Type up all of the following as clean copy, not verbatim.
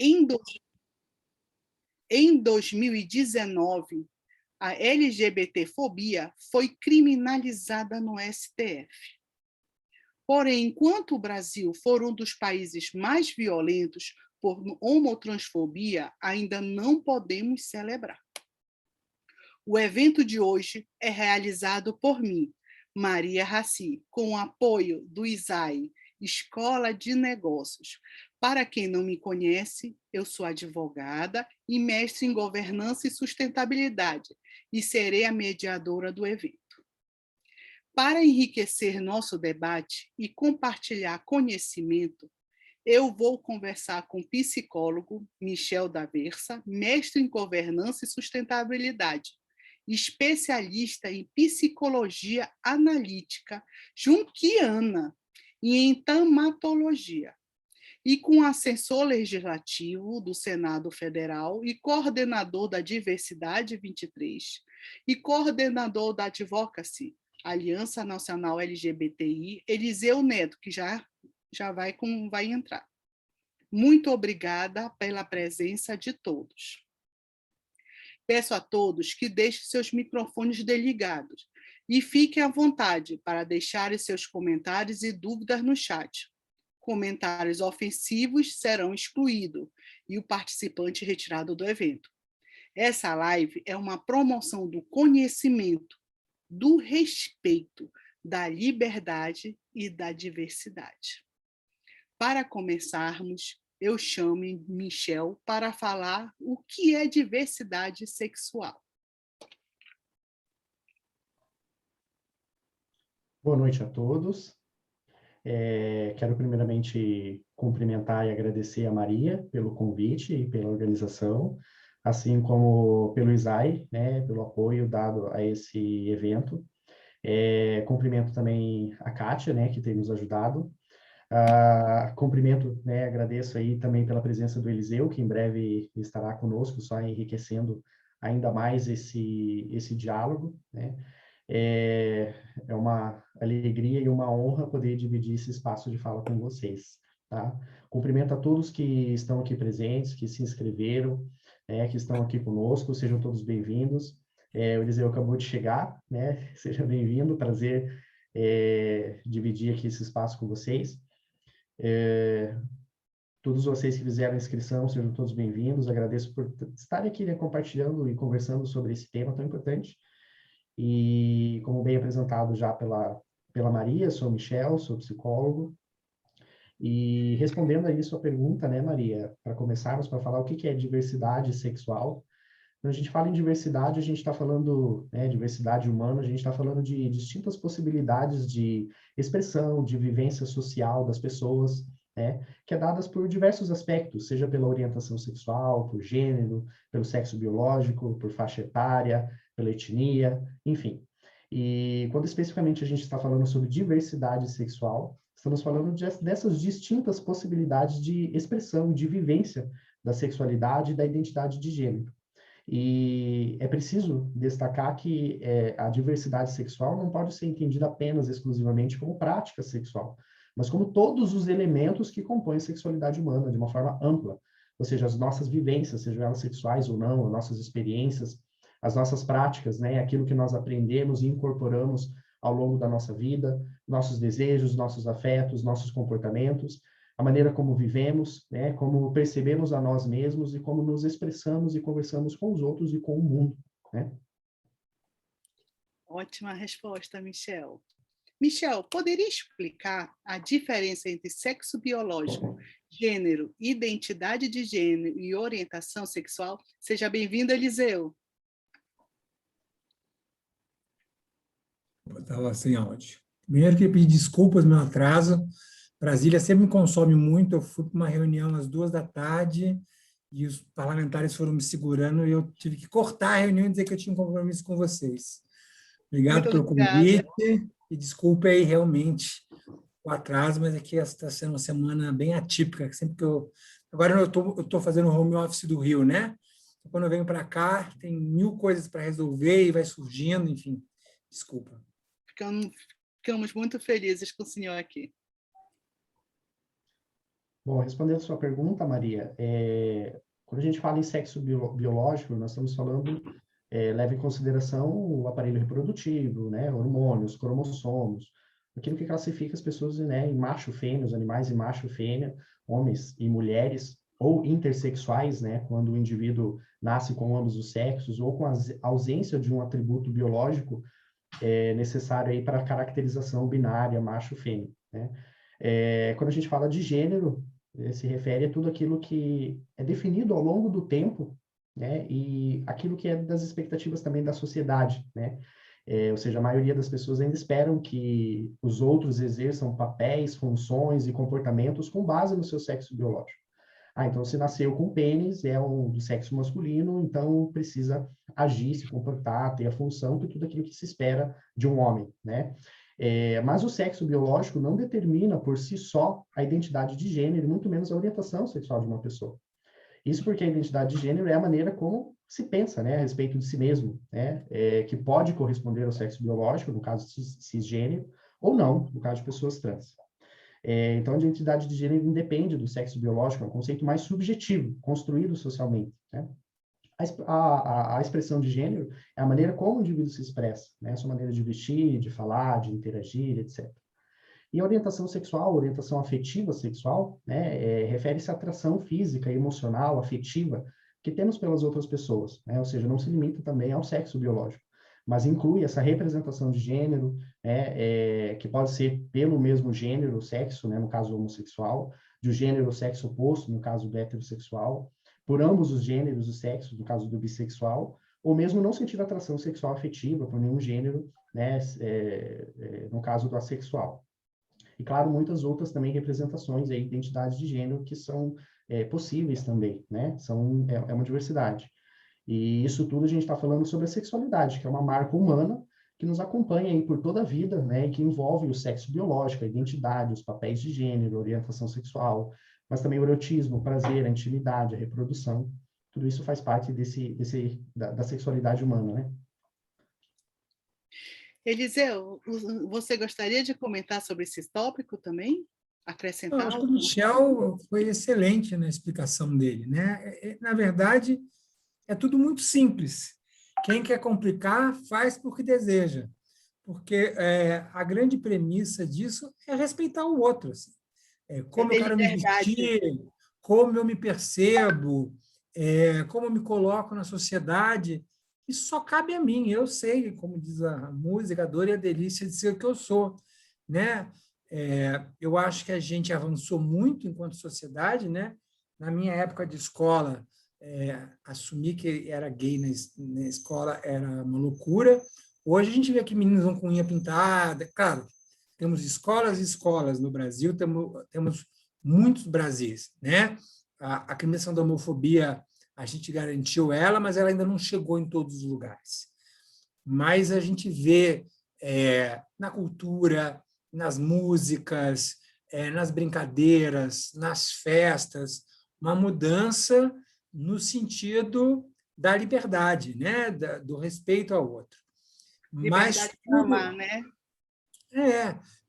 Em, do, em 2019, a LGBTfobia foi criminalizada no STF. Porém, enquanto o Brasil for um dos países mais violentos por homotransfobia, ainda não podemos celebrar. O evento de hoje é realizado por mim, Maria Raci, com o apoio do ISAI, Escola de Negócios. Para quem não me conhece, eu sou advogada e mestre em governança e sustentabilidade, e serei a mediadora do evento. Para enriquecer nosso debate e compartilhar conhecimento, eu vou conversar com o psicólogo Michel Daversa, mestre em governança e sustentabilidade, especialista em psicologia analítica junguiana e em tamatologia, e com assessor legislativo do Senado Federal e coordenador da Diversidade 23 e coordenador da Advocacy, Aliança Nacional LGBTI, Eliseu Neto, que já vai entrar. Muito obrigada pela presença de todos. Peço a todos que deixem seus microfones desligados e fiquem à vontade para deixarem seus comentários e dúvidas no chat. Comentários ofensivos serão excluídos e o participante retirado do evento. Essa live é uma promoção do conhecimento, do respeito, da liberdade e da diversidade. Para começarmos, eu chamo Michel para falar o que é diversidade sexual. Boa noite a todos. Quero primeiramente cumprimentar e agradecer a Maria pelo convite e pela organização, assim como pelo ISAI, né, pelo apoio dado a esse evento. Cumprimento também a Kátia, né, que tem nos ajudado. Cumprimento, né, agradeço aí também pela presença do Eliseu, que em breve estará conosco, só enriquecendo ainda mais esse diálogo, né? É uma alegria e uma honra poder dividir esse espaço de fala com vocês, tá? Cumprimento a todos que estão aqui presentes, que se inscreveram, né, que estão aqui conosco, sejam todos bem-vindos. O Eliseu acabou de chegar, né? Seja bem-vindo, prazer dividir aqui esse espaço com vocês. Todos vocês que fizeram a inscrição, sejam todos bem-vindos. Agradeço por estarem aqui, né, compartilhando e conversando sobre esse tema tão importante. E, como bem apresentado já pela Maria, sou Michel, sou psicólogo. E respondendo aí sua pergunta, né, Maria, para começarmos, para falar o que é diversidade sexual. Quando a gente fala em diversidade, a gente está falando, né, diversidade humana, a gente está falando de distintas possibilidades de expressão, de vivência social das pessoas, né, que é dadas por diversos aspectos, seja pela orientação sexual, por gênero, pelo sexo biológico, por faixa etária, pela etnia, enfim. E quando especificamente a gente está falando sobre diversidade sexual, estamos falando dessas distintas possibilidades de expressão, de vivência da sexualidade e da identidade de gênero. E é preciso destacar que a diversidade sexual não pode ser entendida apenas, exclusivamente, como prática sexual, mas como todos os elementos que compõem a sexualidade humana, de uma forma ampla. Ou seja, as nossas vivências, sejam elas sexuais ou não, as nossas experiências, as nossas práticas, né, aquilo que nós aprendemos e incorporamos ao longo da nossa vida, nossos desejos, nossos afetos, nossos comportamentos, a maneira como vivemos, né, como percebemos a nós mesmos e como nos expressamos e conversamos com os outros e com o mundo, né? Ótima resposta, Michel. Michel, poderia explicar a diferença entre sexo biológico, gênero, identidade de gênero e orientação sexual? Seja bem-vindo, Eliseu. Estava sem áudio. Primeiro, queria pedir desculpas, meu atraso. Brasília sempre me consome muito. Eu fui para uma reunião às 2 da tarde e os parlamentares foram me segurando e eu tive que cortar a reunião e dizer que eu tinha um compromisso com vocês. Obrigado pelo convite e desculpe aí realmente o atraso, mas aqui está sendo uma semana bem atípica. Sempre que agora eu estou fazendo o home office do Rio, né? Quando eu venho para cá, tem 1000 coisas para resolver e vai surgindo, enfim. Desculpa. Ficamos muito felizes com o senhor aqui. Bom, respondendo a sua pergunta, Maria, quando a gente fala em sexo biológico, nós estamos falando, leva em consideração o aparelho reprodutivo, né, hormônios, cromossomos, aquilo que classifica as pessoas, né, em macho e fêmea, os animais em macho e fêmea, homens e mulheres, ou intersexuais, né, quando o indivíduo nasce com ambos os sexos, ou com a ausência de um atributo biológico necessário aí para a caracterização binária macho-fêmea, né? Quando a gente fala de gênero, se refere a tudo aquilo que é definido ao longo do tempo, né? E aquilo que é das expectativas também da sociedade, né? Ou seja, a maioria das pessoas ainda esperam que os outros exerçam papéis, funções e comportamentos com base no seu sexo biológico. Então se nasceu com pênis, é do sexo masculino, então precisa agir, se comportar, ter a função, que tudo aquilo que se espera de um homem, né? Mas o sexo biológico não determina por si só a identidade de gênero, muito menos a orientação sexual de uma pessoa. Isso porque a identidade de gênero é a maneira como se pensa, né, a respeito de si mesmo, né, que pode corresponder ao sexo biológico, no caso cisgênero, ou não, no caso de pessoas trans. Então, a identidade de gênero independe do sexo biológico, é um conceito mais subjetivo, construído socialmente, né? A expressão de gênero é a maneira como o indivíduo se expressa, né? A sua maneira de vestir, de falar, de interagir, etc. E a orientação sexual, a orientação afetiva sexual, né, refere-se à atração física, emocional, afetiva que temos pelas outras pessoas, né? Ou seja, não se limita também ao sexo biológico, mas inclui essa representação de gênero, né, que pode ser pelo mesmo gênero, sexo, né, no caso homossexual, do gênero ou sexo oposto, no caso do heterossexual, por ambos os gêneros e sexos, no caso do bissexual, ou mesmo não sentir atração sexual afetiva por nenhum gênero, né, no caso do assexual. E, claro, muitas outras também representações, aí, identidades de gênero que são possíveis também, né? É uma diversidade. E isso tudo a gente está falando sobre a sexualidade, que é uma marca humana que nos acompanha aí por toda a vida, né? E que envolve o sexo biológico, a identidade, os papéis de gênero, a orientação sexual, mas também o erotismo, o prazer, a intimidade, a reprodução. Tudo isso faz parte da sexualidade humana, né? Eliseu, você gostaria de comentar sobre esse tópico também? Eu Acrescentar acho que o algo? Michel foi excelente na explicação dele, né? Na verdade, é tudo muito simples. Quem quer complicar, faz porque deseja. Porque a grande premissa disso é respeitar o outro. Assim. É Como eu ter quero me liberdade. vestir, como eu me percebo, como eu me coloco na sociedade, isso só cabe a mim. Eu sei, como diz a música, a dor e a delícia de ser o que eu sou. Né? Eu acho que a gente avançou muito enquanto sociedade. Né? Na minha época de escola, assumir que era gay na escola era uma loucura. Hoje a gente vê que meninos vão com unha pintada. Claro, temos escolas e escolas no Brasil, temos muitos Brasis. Né? A criminalização da homofobia, a gente garantiu ela, mas ela ainda não chegou em todos os lugares. Mas a gente vê na cultura, nas músicas, nas brincadeiras, nas festas, uma mudança no sentido da liberdade, né? Do respeito ao outro. Mas Liberdade para amar, né?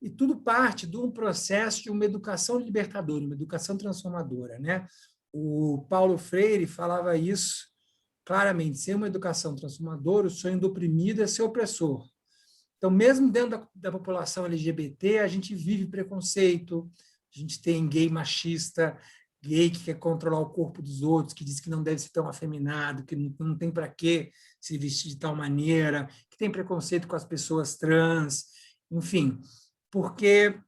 e tudo parte de um processo de uma educação libertadora, uma educação transformadora, né? O Paulo Freire falava isso claramente, ser uma educação transformadora, o sonho do oprimido é ser opressor. Então, mesmo dentro da população LGBT, a gente vive preconceito, a gente tem gay machista, gay que quer controlar o corpo dos outros, que diz que não deve ser tão afeminado, que não tem para que se vestir de tal maneira, que tem preconceito com as pessoas trans, enfim, porque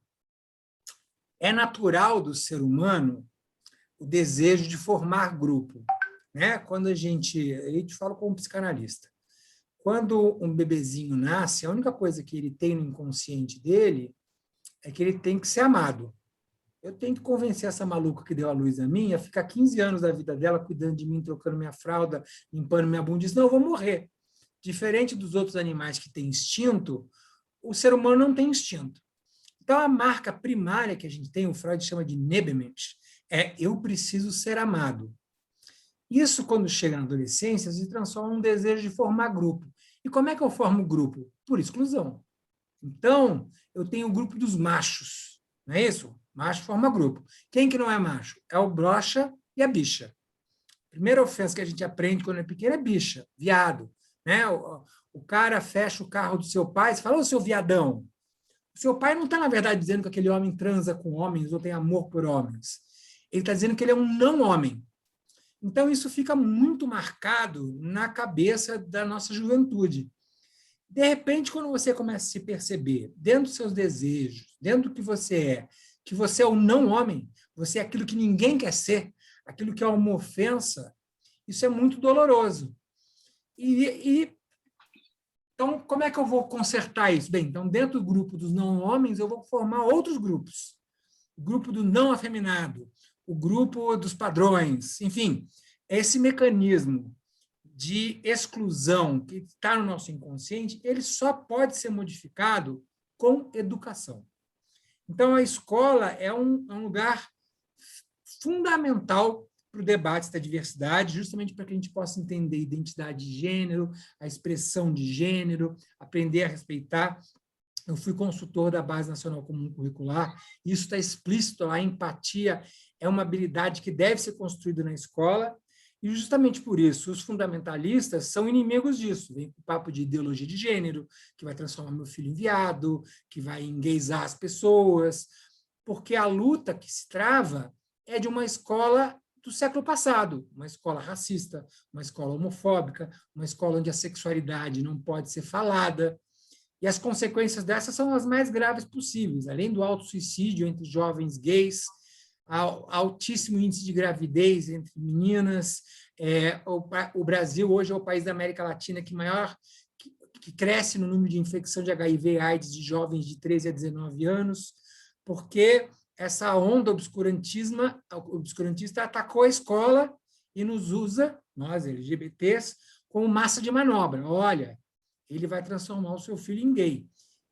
é natural do ser humano o desejo de formar grupo. Né? Quando a gente fala como psicanalista, quando um bebezinho nasce, a única coisa que ele tem no inconsciente dele é que ele tem que ser amado. Eu tenho que convencer essa maluca que deu a luz a mim a ficar 15 anos da vida dela cuidando de mim, trocando minha fralda, limpando minha bunda, senão eu vou morrer. Diferente dos outros animais que têm instinto, o ser humano não tem instinto. Então, a marca primária que a gente tem, o Freud chama de Nebenmensch, é eu preciso ser amado. Isso, quando chega na adolescência, se transforma num desejo de formar grupo. E como é que eu formo grupo? Por exclusão. Então, eu tenho o grupo dos machos, não é isso? Macho forma grupo. Quem que não é macho? É o broxa e a bicha. A primeira ofensa que a gente aprende quando é pequeno é bicha, viado. Né? O cara fecha o carro do seu pai e fala, ô, seu viadão. O seu pai não está, na verdade, dizendo que aquele homem transa com homens ou tem amor por homens. Ele está dizendo que ele é um não-homem. Então, isso fica muito marcado na cabeça da nossa juventude. De repente, quando você começa a se perceber, dentro dos seus desejos, dentro do que você é o não-homem, você é aquilo que ninguém quer ser, aquilo que é uma ofensa, isso é muito doloroso. Então, como é que eu vou consertar isso? Bem, então, dentro do grupo dos não-homens, eu vou formar outros grupos. O grupo do não-afeminado, o grupo dos padrões, enfim, esse mecanismo de exclusão que está no nosso inconsciente, ele só pode ser modificado com educação. Então, a escola é um lugar fundamental para o debate da diversidade, justamente para que a gente possa entender a identidade de gênero, a expressão de gênero, aprender a respeitar. Eu fui consultor da Base Nacional Comum Curricular, isso está explícito, a empatia é uma habilidade que deve ser construída na escola, e justamente por isso os fundamentalistas são inimigos disso. Vem com o papo de ideologia de gênero, que vai transformar meu filho em viado, que vai engueizar as pessoas, porque a luta que se trava é de uma escola do século passado, uma escola racista, uma escola homofóbica, uma escola onde a sexualidade não pode ser falada, e as consequências dessas são as mais graves possíveis, além do alto suicídio entre jovens gays, altíssimo índice de gravidez entre meninas. O Brasil hoje é o país da América Latina que cresce no número de infecção de HIV e AIDS de jovens de 13 a 19 anos, porque essa onda obscurantista atacou a escola e nos usa, nós LGBTs, como massa de manobra. Olha, ele vai transformar o seu filho em gay.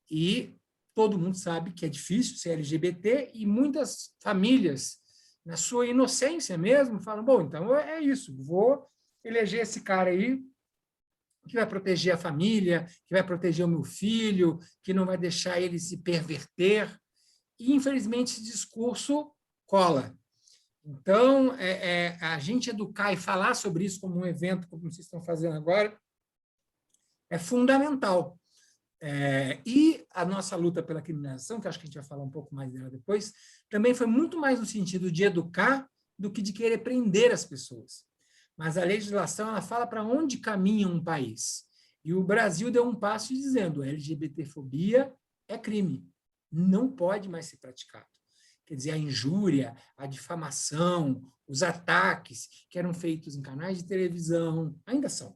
E todo mundo sabe que é difícil ser LGBT, e muitas famílias, na sua inocência mesmo, falam, bom, então é isso, vou eleger esse cara aí, que vai proteger a família, que vai proteger o meu filho, que não vai deixar ele se perverter. E, infelizmente, esse discurso cola. Então, a gente educar e falar sobre isso como um evento, como vocês estão fazendo agora, é fundamental. E a nossa luta pela criminalização, que acho que a gente vai falar um pouco mais dela depois, também foi muito mais no sentido de educar do que de querer prender as pessoas. Mas a legislação, ela fala para onde caminha um país. E o Brasil deu um passo dizendo a LGBTfobia é crime, não pode mais ser praticado. Quer dizer, a injúria, a difamação, os ataques que eram feitos em canais de televisão, ainda são.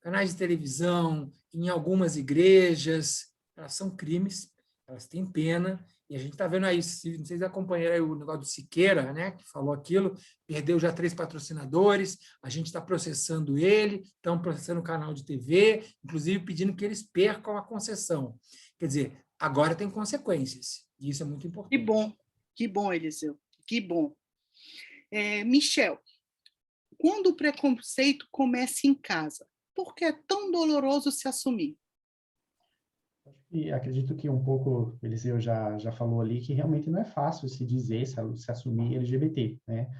Canais de televisão, em algumas igrejas, elas são crimes, elas têm pena, e a gente está vendo aí, se vocês acompanharam o negócio do Siqueira, né, que falou aquilo, perdeu já 3 patrocinadores, a gente está processando ele, estamos processando o canal de TV, inclusive pedindo que eles percam a concessão. Quer dizer, agora tem consequências, e isso é muito importante. Que bom, Eliseu, que bom. Michel, quando o preconceito começa em casa, por que é tão doloroso se assumir? E acredito que um pouco, Eliseu já falou ali, que realmente não é fácil se dizer, se assumir LGBT, né?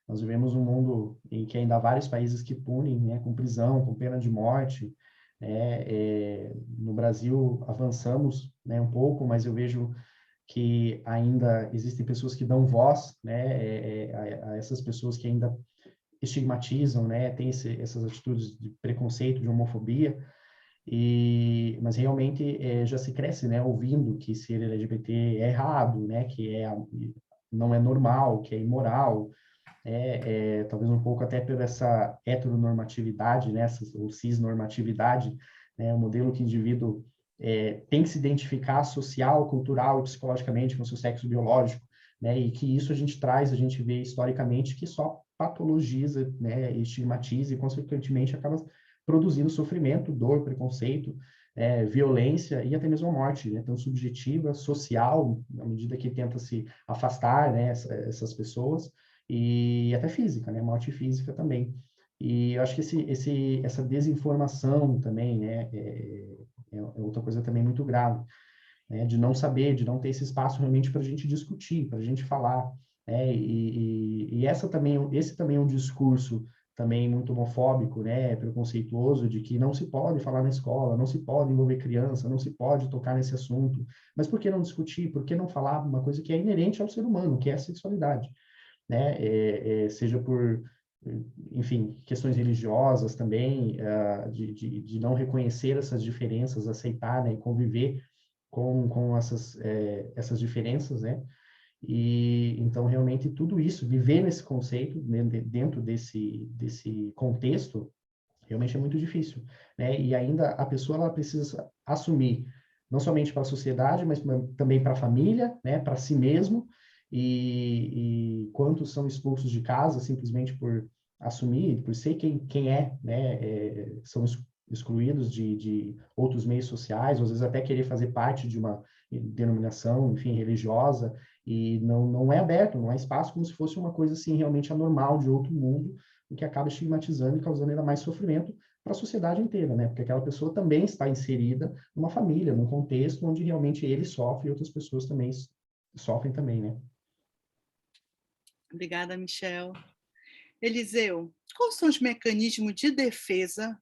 Nós vivemos um mundo em que ainda há vários países que punem, né, com prisão, com pena de morte. No Brasil avançamos, né, um pouco, mas eu vejo que ainda existem pessoas que dão voz, né, a essas pessoas que ainda estigmatizam, né, tem essas atitudes de preconceito, de homofobia. Mas realmente já se cresce, né, ouvindo que ser LGBT é errado, né, que não é normal, que é imoral, talvez um pouco até por essa heteronormatividade, né, ou cisnormatividade, né, o modelo que o indivíduo tem que se identificar social, cultural e psicologicamente com o seu sexo biológico, né, e que isso a gente vê historicamente que só patologiza, né, estigmatiza e, consequentemente, acaba produzindo sofrimento, dor, preconceito, violência e até mesmo a morte, né, tanto subjetiva, social, à medida que tenta se afastar, né, essas pessoas, e até física, né, morte física também. E eu acho que essa desinformação também, né, é outra coisa também muito grave. né? De não saber, de não ter esse espaço realmente para a gente discutir, para a gente falar, né? Esse também é um discurso também muito homofóbico, né, preconceituoso, de que não se pode falar na escola, não se pode envolver criança, não se pode tocar nesse assunto. Mas por que não discutir? Por que não falar uma coisa que é inerente ao ser humano, que é a sexualidade, né? Seja por, enfim, questões religiosas também, de não reconhecer essas diferenças, aceitar, né, e conviver com essas diferenças, né? E então realmente tudo isso, viver nesse conceito, dentro desse contexto, realmente é muito difícil, né? E ainda a pessoa ela precisa assumir não somente para a sociedade, mas também para a família, né? Para si mesmo. E quantos são expulsos de casa simplesmente por assumir, por ser quem é, né? São excluídos de outros meios sociais, ou às vezes até querer fazer parte de uma denominação, enfim, religiosa, e não é aberto, não há espaço, como se fosse uma coisa assim realmente anormal de outro mundo, o que acaba estigmatizando e causando ainda mais sofrimento para a sociedade inteira, né? Porque aquela pessoa também está inserida numa família, num contexto onde realmente ele sofre e outras pessoas também sofrem também, né? Obrigada, Michel. Eliseu, quais são os mecanismos de defesa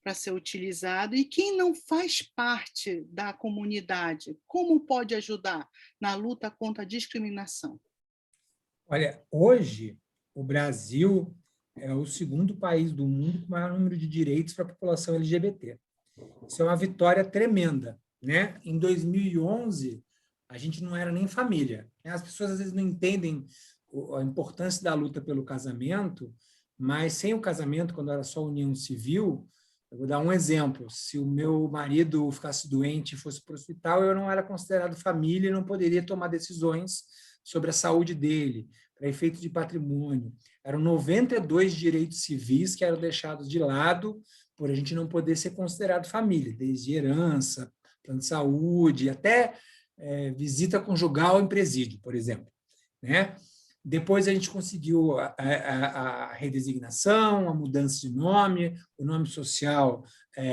para ser utilizado e quem não faz parte da comunidade, como pode ajudar na luta contra a discriminação? Olha, hoje o Brasil é o segundo país do mundo com maior número de direitos para a população LGBT. Isso é uma vitória tremenda, né? Em 2011, a gente não era nem família. As pessoas às vezes não entendem a importância da luta pelo casamento, mas sem o casamento, quando era só união civil, eu vou dar um exemplo. Se o meu marido ficasse doente e fosse para o hospital, eu não era considerado família e não poderia tomar decisões sobre a saúde dele, para efeito de patrimônio. Eram 92 direitos civis que eram deixados de lado por a gente não poder ser considerado família, desde herança, plano de saúde, até visita conjugal em presídio, por exemplo, né? Depois a gente conseguiu a redesignação, a mudança de nome, o nome social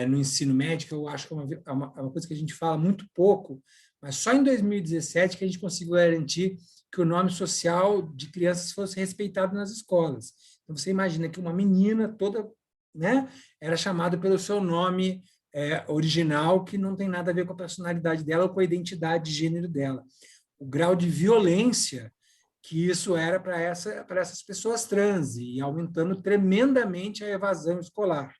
no ensino médio, que eu acho que é uma coisa que a gente fala muito pouco, mas só em 2017 que a gente conseguiu garantir que o nome social de crianças fosse respeitado nas escolas. Então, você imagina que uma menina toda, né, era chamada pelo seu nome original, que não tem nada a ver com a personalidade dela ou com a identidade de gênero dela. O grau de violência que isso era para essas pessoas trans, e aumentando tremendamente a evasão escolar.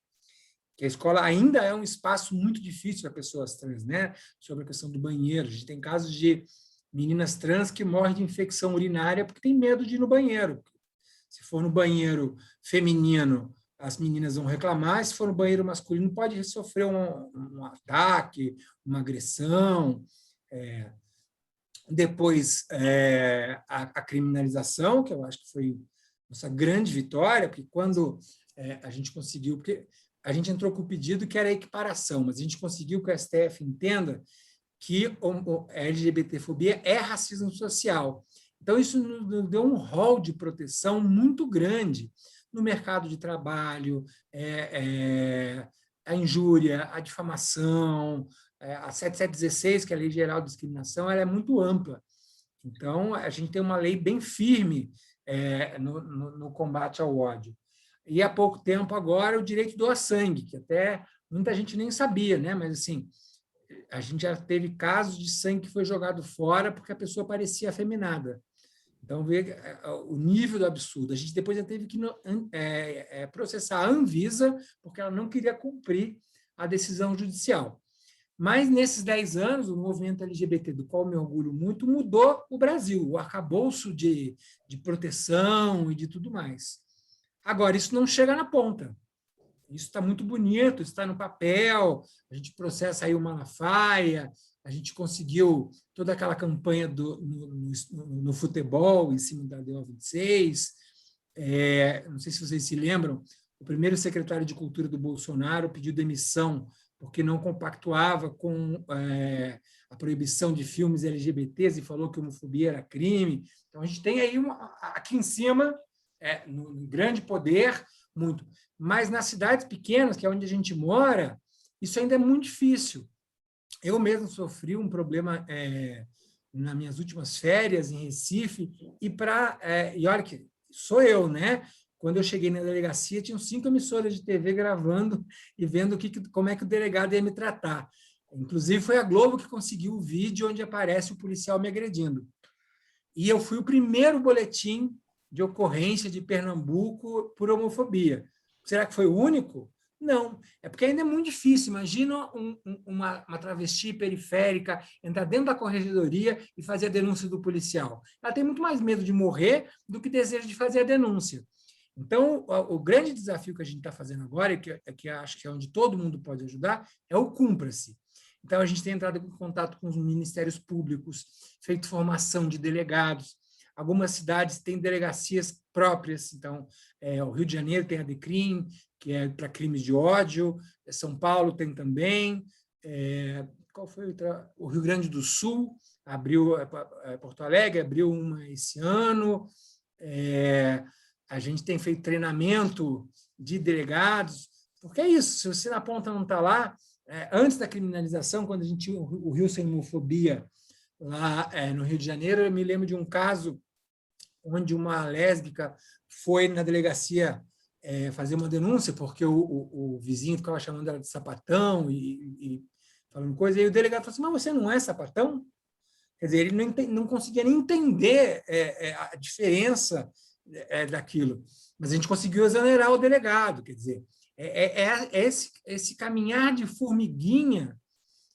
Que a escola ainda é um espaço muito difícil para pessoas trans, né? Sobre a questão do banheiro. A gente tem casos de meninas trans que morrem de infecção urinária porque tem medo de ir no banheiro. Se for no banheiro feminino, as meninas vão reclamar, se for no banheiro masculino, pode sofrer um ataque, uma agressão. Depois, a criminalização, que eu acho que foi nossa grande vitória, porque quando a gente conseguiu, porque a gente entrou com o pedido que era a equiparação, mas a gente conseguiu que o STF entenda que a LGBTfobia é racismo social. Então, isso nos deu um rol de proteção muito grande no mercado de trabalho, a injúria, a difamação, a 7716, que é a Lei Geral de Discriminação, ela é muito ampla. Então, a gente tem uma lei bem firme no combate ao ódio. E há pouco tempo agora o direito de doar sangue, que até muita gente nem sabia, né? Mas assim, a gente já teve casos de sangue que foi jogado fora porque a pessoa parecia afeminada. Então, vê o nível do absurdo. A gente depois já teve que processar a Anvisa porque ela não queria cumprir a decisão judicial. Mas, nesses 10 anos, o movimento LGBT, do qual me orgulho muito, mudou o Brasil, o arcabouço de proteção e de tudo mais. Agora, isso não chega na ponta. Isso está muito bonito, está no papel, a gente processa aí o Malafaia, a gente conseguiu toda aquela campanha no futebol, em cima da DO26. Não sei se vocês se lembram, o primeiro secretário de Cultura do Bolsonaro pediu demissão porque não compactuava com a proibição de filmes LGBTs e falou que homofobia era crime. Então, a gente tem aí, aqui em cima, no grande poder, muito. Mas nas cidades pequenas, que é onde a gente mora, isso ainda é muito difícil. Eu mesmo sofri um problema nas minhas últimas férias em Recife, e olha que sou eu, né? Quando eu cheguei na delegacia, tinham 5 emissoras de TV gravando e vendo como é que o delegado ia me tratar. Inclusive, foi a Globo que conseguiu o vídeo onde aparece o policial me agredindo. E eu fui o primeiro boletim de ocorrência de Pernambuco por homofobia. Será que foi o único? Não, é porque ainda é muito difícil. Imagina uma travesti periférica entrar dentro da corregedoria e fazer a denúncia do policial. Ela tem muito mais medo de morrer do que desejo de fazer a denúncia. Então, o grande desafio que a gente está fazendo agora, e que acho que é onde todo mundo pode ajudar, é o Cumpra-se. Então, a gente tem entrado em contato com os ministérios públicos, feito formação de delegados. Algumas cidades têm delegacias próprias. Então, o Rio de Janeiro tem a DECRIM, que é para crimes de ódio. São Paulo tem também. Qual foi outra? O Rio Grande do Sul abriu, Porto Alegre abriu uma esse ano. A gente tem feito treinamento de delegados, porque é isso, se você na ponta não está lá, antes da criminalização, quando a gente tinha o Rio Sem Homofobia, lá no Rio de Janeiro, eu me lembro de um caso onde uma lésbica foi na delegacia fazer uma denúncia, porque o vizinho ficava chamando ela de sapatão e falando coisa, e o delegado falou assim, mas você não é sapatão? Quer dizer, ele não conseguia nem entender a diferença daquilo. Mas a gente conseguiu exonerar o delegado, quer dizer, esse caminhar de formiguinha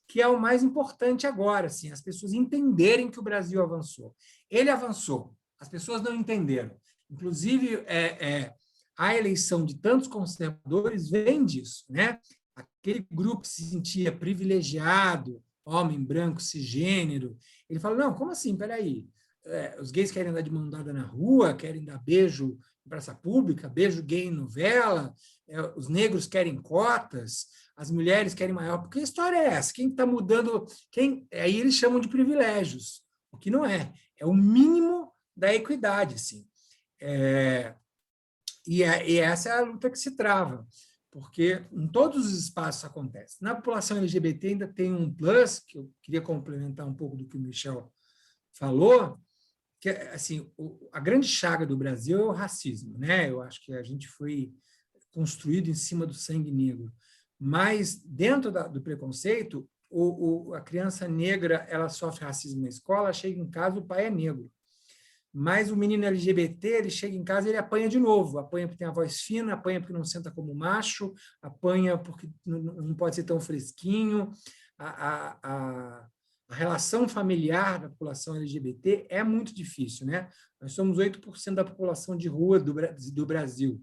que é o mais importante agora, assim, as pessoas entenderem que o Brasil avançou. Ele avançou, as pessoas não entenderam. Inclusive, a eleição de tantos conservadores vem disso, né? Aquele grupo que se sentia privilegiado, homem branco, cisgênero, ele fala, não, como assim? Peraí, os gays querem andar de mão dada na rua, querem dar beijo em praça pública, beijo gay em novela, os negros querem cotas, as mulheres querem maior. Porque a história é essa? Quem está mudando... Aí eles chamam de privilégios, o que não é. É o mínimo da equidade. Assim. E essa é a luta que se trava, porque em todos os espaços acontece. Na população LGBT ainda tem um plus, que eu queria complementar um pouco do que o Michel falou, que assim, a grande chaga do Brasil é o racismo, né? Eu acho que a gente foi construído em cima do sangue negro. Mas, dentro do preconceito, a criança negra ela sofre racismo na escola, chega em casa, o pai é negro. Mas o menino LGBT, ele chega em casa, ele apanha de novo. Apanha porque tem a voz fina, apanha porque não senta como macho, apanha porque não pode ser tão fresquinho. A relação familiar da população LGBT é muito difícil, né? Nós somos 8% da população de rua do Brasil,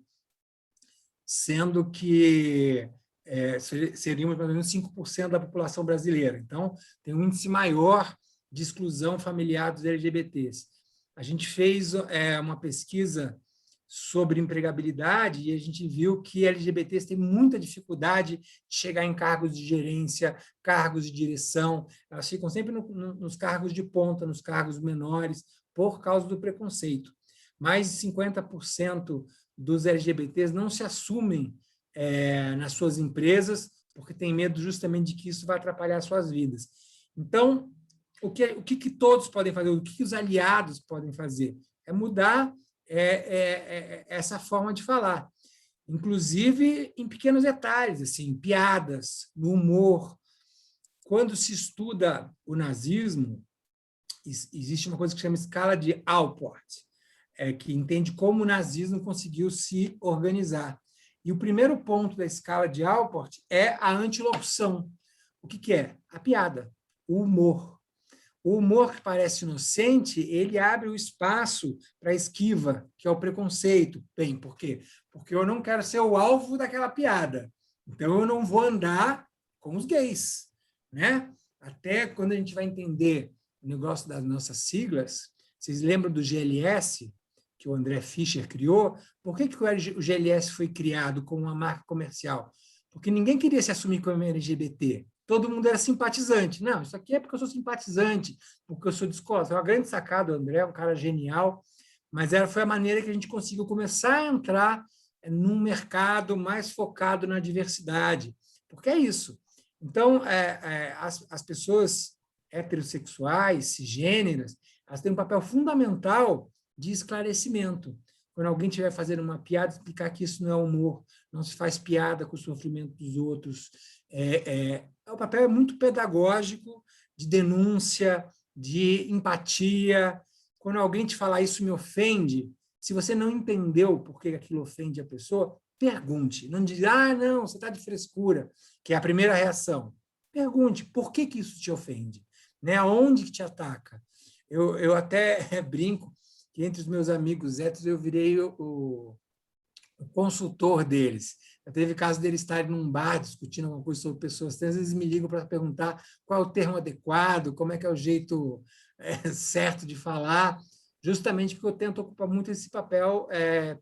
sendo que seríamos mais ou menos 5% da população brasileira. Então, tem um índice maior de exclusão familiar dos LGBTs. A gente fez uma pesquisa sobre empregabilidade e a gente viu que LGBTs têm muita dificuldade de chegar em cargos de gerência, cargos de direção, elas ficam sempre nos cargos de ponta, nos cargos menores, por causa do preconceito. Mais de 50% dos LGBTs não se assumem nas suas empresas, porque tem medo justamente de que isso vai atrapalhar suas vidas. Então, o que todos podem fazer, o que os aliados podem fazer? É mudar essa forma de falar, inclusive em pequenos detalhes, assim, piadas, no humor. Quando se estuda o nazismo, existe uma coisa que chama escala de Allport, que entende como o nazismo conseguiu se organizar. E o primeiro ponto da escala de Allport é a antilocução. O que é? A piada, o humor. O humor que parece inocente, ele abre o espaço para a esquiva, que é o preconceito. Bem, por quê? Porque eu não quero ser o alvo daquela piada. Então, eu não vou andar com os gays. Né? Até quando a gente vai entender o negócio das nossas siglas, vocês lembram do GLS, que o André Fischer criou? Por que o GLS foi criado como uma marca comercial? Porque ninguém queria se assumir como LGBT. Todo mundo era simpatizante. Não, isso aqui é porque eu sou simpatizante, porque eu sou de escola. Foi uma grande sacada, o André, um cara genial, mas foi a maneira que a gente conseguiu começar a entrar num mercado mais focado na diversidade. Porque é isso. Então, as pessoas heterossexuais, cisgêneras, elas têm um papel fundamental de esclarecimento. Quando alguém estiver fazendo uma piada, explicar que isso não é humor, não se faz piada com o sofrimento dos outros. O papel é muito pedagógico, de denúncia, de empatia. Quando alguém te falar isso me ofende, se você não entendeu por que aquilo ofende a pessoa, pergunte. Não diga, não, você está de frescura, que é a primeira reação. Pergunte, por que isso te ofende? Né? Aonde que te ataca? Eu até brinco que entre os meus amigos héteros eu virei o consultor deles. Já teve caso deles estarem num bar discutindo alguma coisa sobre pessoas trans, eles me ligam para perguntar qual é o termo adequado, como é que é o jeito certo de falar, justamente porque eu tento ocupar muito esse papel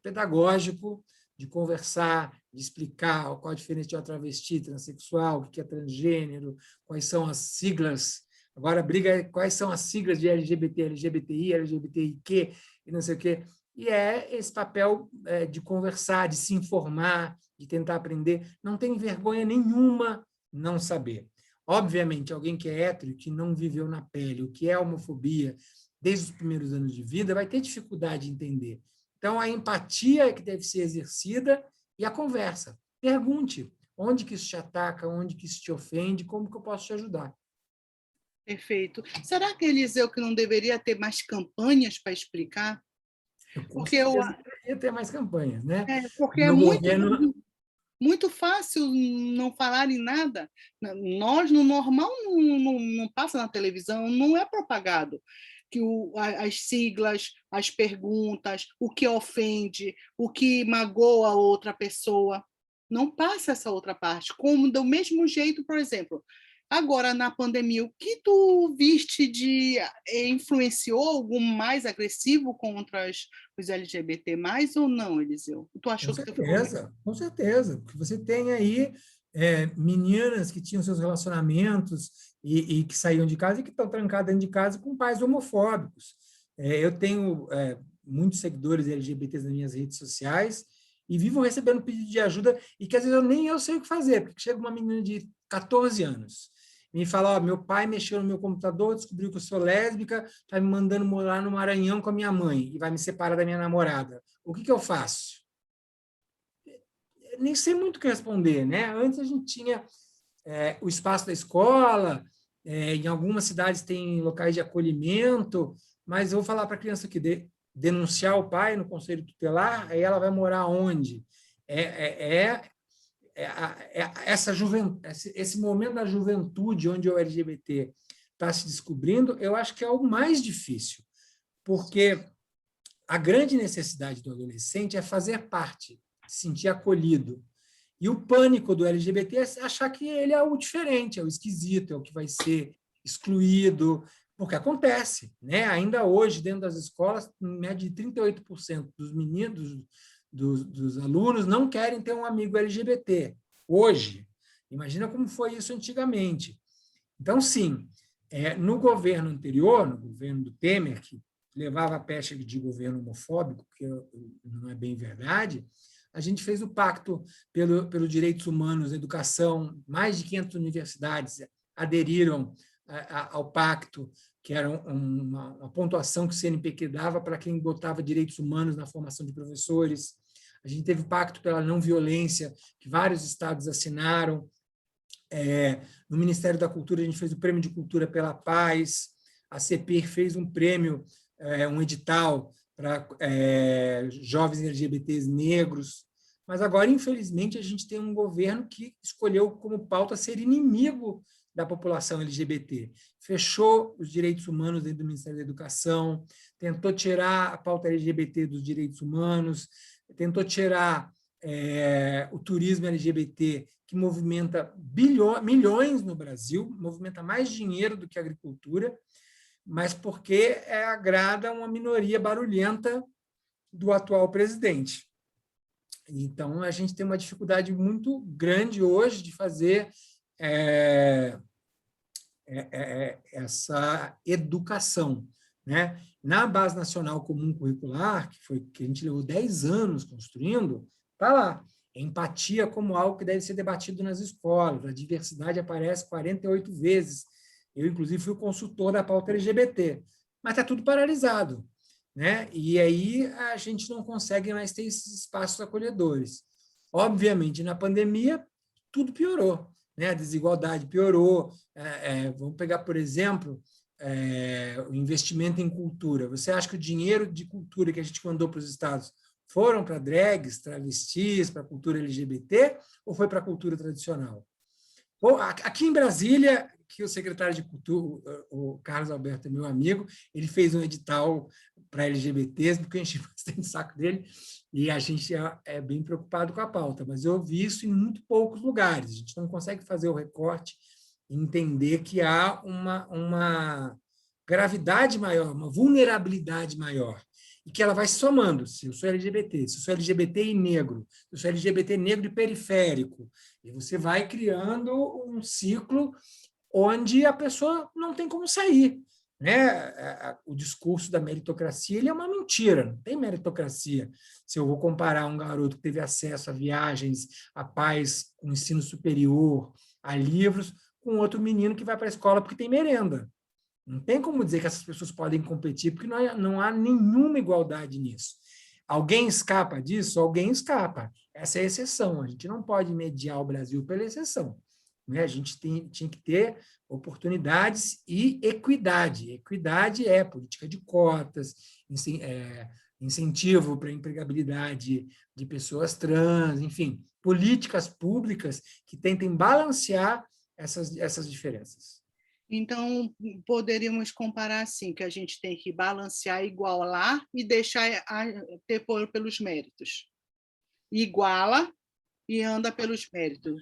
pedagógico, de conversar, de explicar qual a diferença de uma travesti, transexual, o que é transgênero, quais são as siglas. Agora a briga é quais são as siglas de LGBT, LGBTI, LGBTIQ e não sei o quê. E é esse papel de conversar, de se informar, de tentar aprender. Não tem vergonha nenhuma não saber. Obviamente, alguém que é hétero, que não viveu na pele o que é homofobia desde os primeiros anos de vida, vai ter dificuldade de entender. Então, a empatia é que deve ser exercida e a conversa. Pergunte onde que isso te ataca, onde que isso te ofende, como que eu posso te ajudar. Perfeito. Será que, Eliseu, que não deveria ter mais campanhas para explicar? Porque eu deveria ter mais campanhas, né? Porque é muito fácil não falar em nada. Nós, no normal, não passa na televisão, não é propagado que as siglas, as perguntas, o que ofende, o que magoa a outra pessoa. Não passa essa outra parte. Como do mesmo jeito, por exemplo, agora na pandemia, o que tu viste influenciou algum mais agressivo contra os LGBT ou não, Eliseu? Tu achou com certeza, porque você tem aí meninas que tinham seus relacionamentos e que saíam de casa e que estão trancadas dentro de casa com pais homofóbicos. Eu tenho muitos seguidores LGBTs nas minhas redes sociais e vivo recebendo pedido de ajuda e que às vezes nem eu sei o que fazer, porque chega uma menina de 14 anos e me fala, meu pai mexeu no meu computador, descobriu que eu sou lésbica, está me mandando morar no Maranhão com a minha mãe e vai me separar da minha namorada. O que eu faço? Nem sei muito o que responder, né? Antes a gente tinha o espaço da escola, em algumas cidades tem locais de acolhimento, mas eu vou falar para a criança que denunciar o pai no conselho tutelar, aí ela vai morar onde? Esse momento da juventude, onde o LGBT está se descobrindo, eu acho que é o mais difícil, porque a grande necessidade do adolescente é fazer parte, se sentir acolhido. E o pânico do LGBT é achar que ele é o diferente, é o esquisito, é o que vai ser excluído, porque acontece, né? Ainda hoje, dentro das escolas, em média de 38% dos meninos, dos alunos, não querem ter um amigo LGBT. Hoje, imagina como foi isso antigamente. Então, sim, no governo anterior, no governo do Temer, que levava a pecha de governo homofóbico, que não é bem verdade, a gente fez o pacto pelos direitos humanos, educação, mais de 500 universidades aderiram ao pacto, que era uma pontuação que o CNPq dava para quem botava direitos humanos na formação de professores. A gente teve o pacto pela não violência, que vários estados assinaram. No Ministério da Cultura, a gente fez o Prêmio de Cultura pela Paz, a CEPIR fez um prêmio, um edital para jovens LGBTs negros, mas agora, infelizmente, a gente tem um governo que escolheu como pauta ser inimigo da população LGBT. Fechou os direitos humanos dentro do Ministério da Educação, tentou tirar a pauta LGBT dos direitos humanos, tentou tirar o turismo LGBT, que movimenta milhões no Brasil, movimenta mais dinheiro do que a agricultura, mas porque agrada uma minoria barulhenta do atual presidente. Então, a gente tem uma dificuldade muito grande hoje de fazer essa educação, né? Na Base Nacional Comum Curricular, que a gente levou 10 anos construindo, está lá. Empatia como algo que deve ser debatido nas escolas. A diversidade aparece 48 vezes. Eu, inclusive, fui o consultor da pauta LGBT. Mas está tudo paralisado, né? E aí a gente não consegue mais ter esses espaços acolhedores. Obviamente, na pandemia, tudo piorou, né? A desigualdade piorou. Vamos pegar, por exemplo, o investimento em cultura. Você acha que o dinheiro de cultura que a gente mandou para os estados foram para drags, travestis, para a cultura LGBT, ou foi para a cultura tradicional? Bom, aqui em Brasília, que o secretário de Cultura, o Carlos Alberto, é meu amigo, ele fez um edital para LGBTs, porque eu enchi bastante o saco dele, e a gente é bem preocupado com a pauta, mas eu vi isso em muito poucos lugares. A gente não consegue fazer o recorte e entender que há uma gravidade maior, uma vulnerabilidade maior, e que ela vai se somando. Se eu sou LGBT, se eu sou LGBT e negro, se eu sou LGBT negro e periférico, e você vai criando um ciclo onde a pessoa não tem como sair, né? O discurso da meritocracia ele é uma mentira, não tem meritocracia. Se eu vou comparar um garoto que teve acesso a viagens, a paz, um ensino superior, a livros, com outro menino que vai para a escola porque tem merenda. Não tem como dizer que essas pessoas podem competir, porque não há nenhuma igualdade nisso. Alguém escapa disso? Alguém escapa. Essa é a exceção. A gente não pode mediar o Brasil pela exceção, né? A gente tinha que ter oportunidades e equidade. Equidade é política de cotas, incentivo para a empregabilidade de pessoas trans, enfim, políticas públicas que tentem balancear essas diferenças. Então, poderíamos comparar assim, que a gente tem que balancear, igualar e deixar ter pelos méritos. Iguala e anda pelos méritos.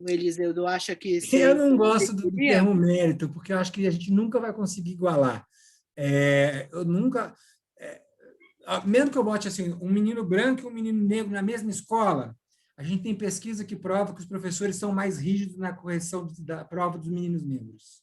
O Eliseu acha que... Eu não gosto do termo mérito, porque eu acho que a gente nunca vai conseguir igualar. Eu nunca... mesmo que eu bote assim, um menino branco e um menino negro na mesma escola, a gente tem pesquisa que prova que os professores são mais rígidos na correção da prova dos meninos negros.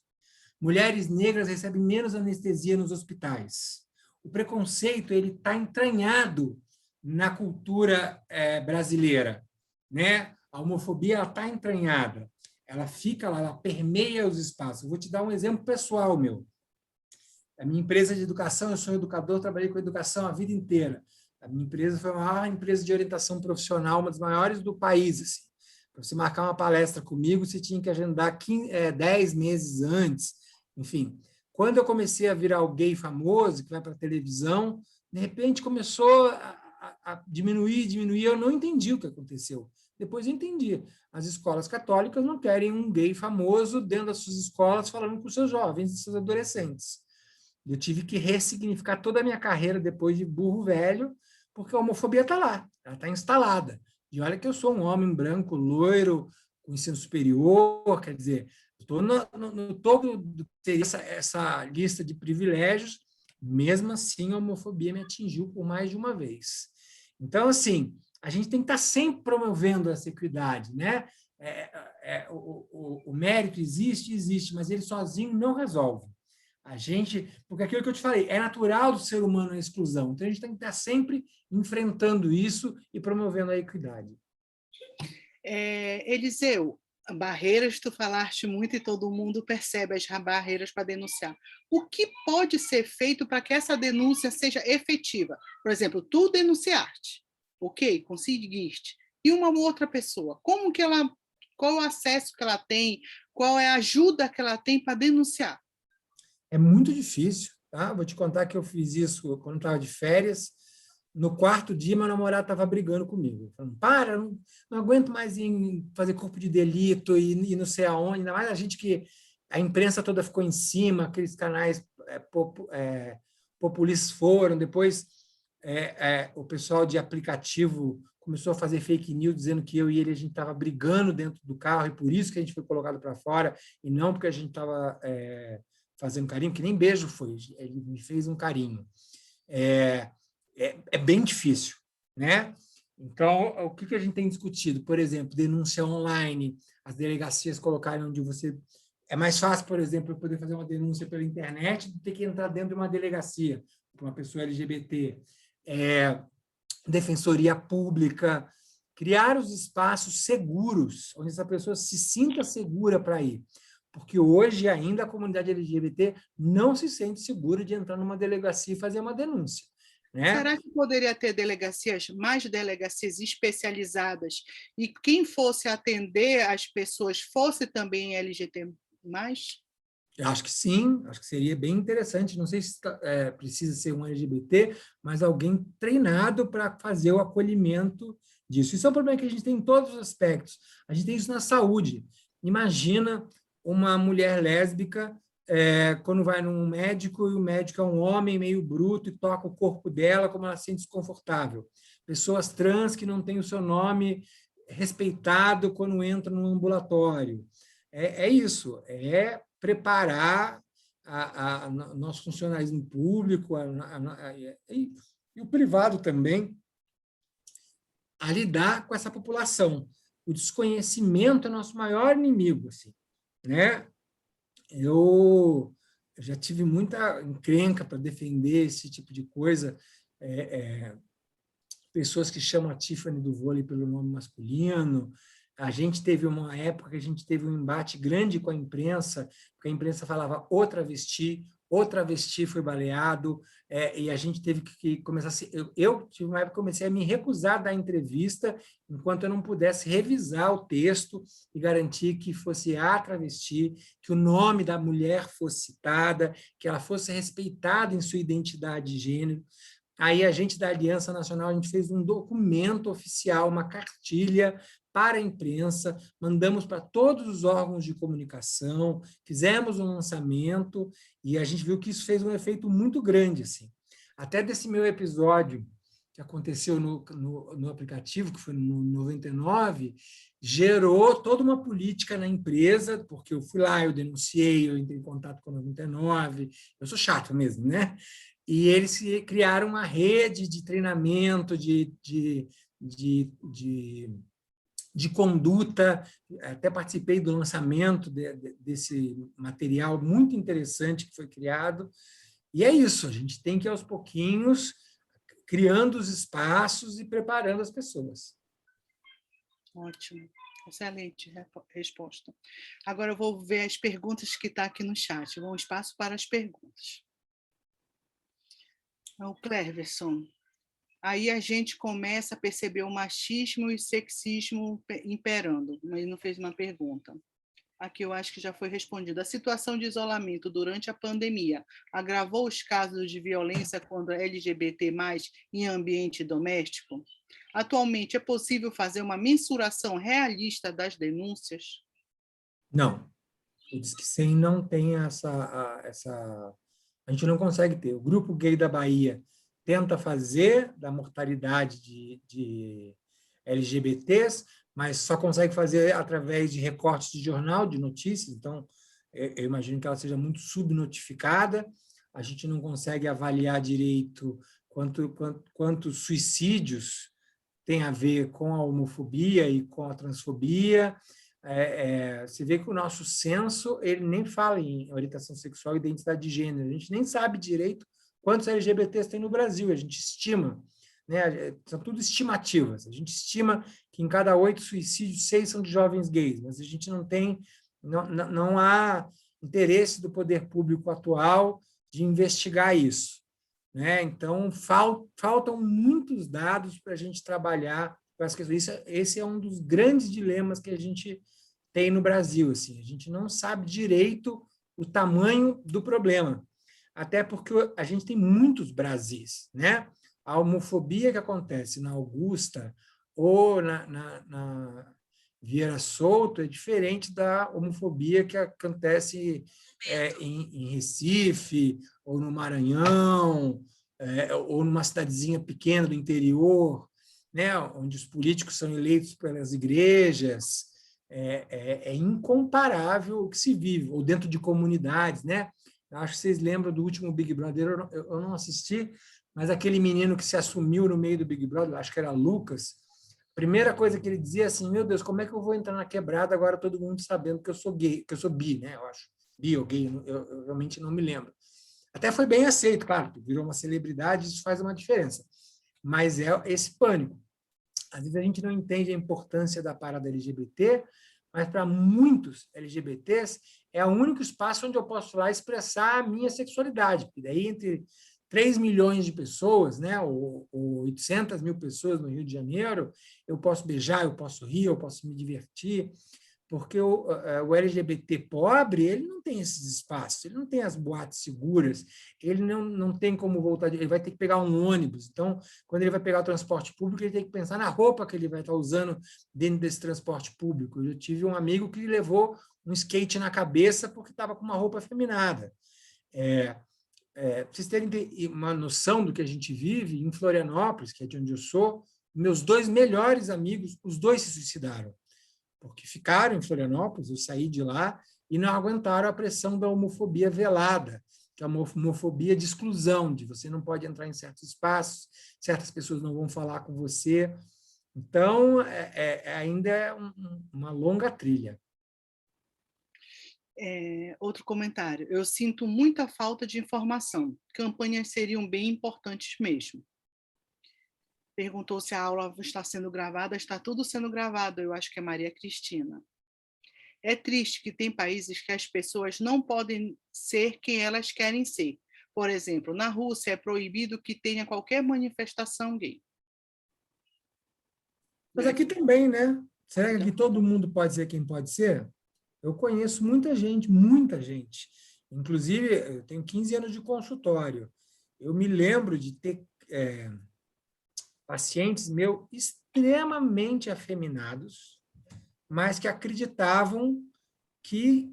Mulheres negras recebem menos anestesia nos hospitais. O preconceito ele está entranhado na cultura brasileira, né? A homofobia está entranhada. Ela fica lá, ela permeia os espaços. Eu vou te dar um exemplo pessoal meu. A minha empresa de educação, eu sou educador, trabalhei com educação a vida inteira. A minha empresa foi a maior empresa de orientação profissional, uma das maiores do país. Assim. Para você marcar uma palestra comigo, você tinha que agendar 10 meses antes. Enfim, quando eu comecei a virar o gay famoso, que vai para a televisão, de repente começou a diminuir, eu não entendi o que aconteceu. Depois eu entendi. As escolas católicas não querem um gay famoso dentro das suas escolas falando com os seus jovens e seus adolescentes. Eu tive que ressignificar toda a minha carreira depois de burro velho, porque a homofobia está lá, ela está instalada. E olha que eu sou um homem branco, loiro, com ensino superior, quer dizer, estou no topo do que seria essa lista de privilégios, mesmo assim a homofobia me atingiu por mais de uma vez. Então, assim, a gente tem que estar sempre promovendo essa equidade, né? O mérito existe, mas ele sozinho não resolve. Porque aquilo que eu te falei, é natural do ser humano a exclusão, então a gente tem que estar sempre enfrentando isso e promovendo a equidade. Eliseu, barreiras, tu falaste muito e todo mundo percebe as barreiras para denunciar. O que pode ser feito para que essa denúncia seja efetiva? Por exemplo, tu denunciaste, ok, conseguiste, e uma outra pessoa, qual o acesso que ela tem, qual é a ajuda que ela tem para denunciar? É muito difícil, tá? Vou te contar que eu fiz isso quando estava de férias. No quarto dia, meu namorado estava brigando comigo. Falando, não aguento mais fazer corpo de delito e não sei aonde. Ainda mais a gente que a imprensa toda ficou em cima, aqueles canais populistas foram. Depois, o pessoal de aplicativo começou a fazer fake news dizendo que eu e ele a gente estava brigando dentro do carro e por isso que a gente foi colocado para fora e não porque a gente estava fazendo carinho, que nem beijo foi. Ele me fez um carinho. É bem difícil, né? Então, o que a gente tem discutido? Por exemplo, denúncia online, as delegacias colocarem onde você... É mais fácil, por exemplo, eu poder fazer uma denúncia pela internet do que ter que entrar dentro de uma delegacia para uma pessoa LGBT. Defensoria pública, criar os espaços seguros, onde essa pessoa se sinta segura para ir. Porque hoje ainda a comunidade LGBT não se sente segura de entrar numa delegacia e fazer uma denúncia. Né? Será que poderia ter mais delegacias especializadas, e quem fosse atender as pessoas fosse também LGBT+? Eu acho que sim, acho que seria bem interessante. Não sei se precisa ser um LGBT, mas alguém treinado para fazer o acolhimento disso. Isso é um problema que a gente tem em todos os aspectos. A gente tem isso na saúde. Imagina uma mulher lésbica quando vai num médico e o médico é um homem meio bruto e toca o corpo dela como ela se sente desconfortável. Pessoas trans que não têm o seu nome respeitado quando entram no ambulatório. É isso, é preparar nosso funcionalismo público e o privado também a lidar com essa população. O desconhecimento é nosso maior inimigo, assim, né? Eu já tive muita encrenca para defender esse tipo de coisa, pessoas que chamam a Tiffany do vôlei pelo nome masculino. A gente teve uma época que a gente teve um embate grande com a imprensa, porque a imprensa falava o travesti foi baleado, e a gente teve que começar a eu tive uma época que comecei a me recusar a dar entrevista enquanto eu não pudesse revisar o texto e garantir que fosse a travesti, que o nome da mulher fosse citada, que ela fosse respeitada em sua identidade de gênero. Aí a gente da Aliança Nacional, a gente fez um documento oficial, uma cartilha para a imprensa, mandamos para todos os órgãos de comunicação, fizemos um lançamento e a gente viu que isso fez um efeito muito grande, assim. Até desse meu episódio que aconteceu no aplicativo, que foi no 99, gerou toda uma política na empresa, porque eu fui lá, eu denunciei, eu entrei em contato com a 99, eu sou chato mesmo, né? E eles criaram uma rede de treinamento, de conduta, até participei do lançamento desse material muito interessante que foi criado, e é isso, a gente tem que, aos pouquinhos, criando os espaços e preparando as pessoas. Ótimo, excelente resposta. Agora eu vou ver as perguntas que estão aqui no chat, um espaço para as perguntas. O Cleverson. Aí a gente começa a perceber o machismo e o sexismo imperando, mas não fez uma pergunta. Aqui eu acho que já foi respondido. A situação de isolamento durante a pandemia agravou os casos de violência contra LGBT+, em ambiente doméstico? Atualmente, é possível fazer uma mensuração realista das denúncias? Não. O Disque 100 não tem essa... A gente não consegue ter. O Grupo Gay da Bahia tenta fazer da mortalidade de LGBTs, mas só consegue fazer através de recortes de jornal, de notícias, então eu imagino que ela seja muito subnotificada, a gente não consegue avaliar direito quantos suicídios tem a ver com a homofobia e com a transfobia. Você vê que o nosso censo ele nem fala em orientação sexual e identidade de gênero, a gente nem sabe direito quantos LGBTs tem no Brasil, a gente estima, né? São tudo estimativas, a gente estima que em cada 8 suicídios, 6 são de jovens gays, mas a gente não há interesse do poder público atual de investigar isso, né? Então, faltam muitos dados para a gente trabalhar com as questões. Esse é um dos grandes dilemas que a gente tem no Brasil, assim, a gente não sabe direito o tamanho do problema, até porque a gente tem muitos Brasis, né? A homofobia que acontece na Augusta ou na Vieira Solto é diferente da homofobia que acontece em Recife, ou no Maranhão, ou numa cidadezinha pequena do interior, né? Onde os políticos são eleitos pelas igrejas. É incomparável o que se vive, ou dentro de comunidades, né? Acho que vocês lembram do último Big Brother, eu não assisti, mas aquele menino que se assumiu no meio do Big Brother, acho que era Lucas, a primeira coisa que ele dizia assim, meu Deus, como é que eu vou entrar na quebrada agora todo mundo sabendo que eu sou gay, que eu sou bi, né? Eu acho, bi ou gay, eu realmente não me lembro. Até foi bem aceito, claro, virou uma celebridade, isso faz uma diferença, mas é esse pânico. Às vezes a gente não entende a importância da parada LGBT, mas para muitos LGBTs é o único espaço onde eu posso lá expressar a minha sexualidade. Porque daí, entre 3 milhões de pessoas, né, ou 800 mil pessoas no Rio de Janeiro, eu posso beijar, eu posso rir, eu posso me divertir, porque o LGBT pobre, ele não tem esses espaços, ele não tem as boates seguras, ele não tem como voltar, ele vai ter que pegar um ônibus. Então, quando ele vai pegar o transporte público, ele tem que pensar na roupa que ele vai estar usando dentro desse transporte público. Eu tive um amigo que levou um skate na cabeça porque estava com uma roupa afeminada. Para vocês terem uma noção do que a gente vive, em Florianópolis, que é de onde eu sou, meus 2 melhores amigos, os 2 se suicidaram, porque ficaram em Florianópolis, eu saí de lá, e não aguentaram a pressão da homofobia velada, que é uma homofobia de exclusão, de você não pode entrar em certos espaços, certas pessoas não vão falar com você. Então, ainda é uma longa trilha. Outro comentário. Eu sinto muita falta de informação. Campanhas seriam bem importantes mesmo. Perguntou se a aula está sendo gravada. Está tudo sendo gravado. Eu acho que é Maria Cristina. É triste que tem países que as pessoas não podem ser quem elas querem ser. Por exemplo, na Rússia é proibido que tenha qualquer manifestação gay. Mas aqui também, né? Será que aqui todo mundo pode ser quem pode ser? Eu conheço muita gente. Inclusive, eu tenho 15 anos de consultório. Eu me lembro de ter pacientes meus extremamente afeminados, mas que acreditavam que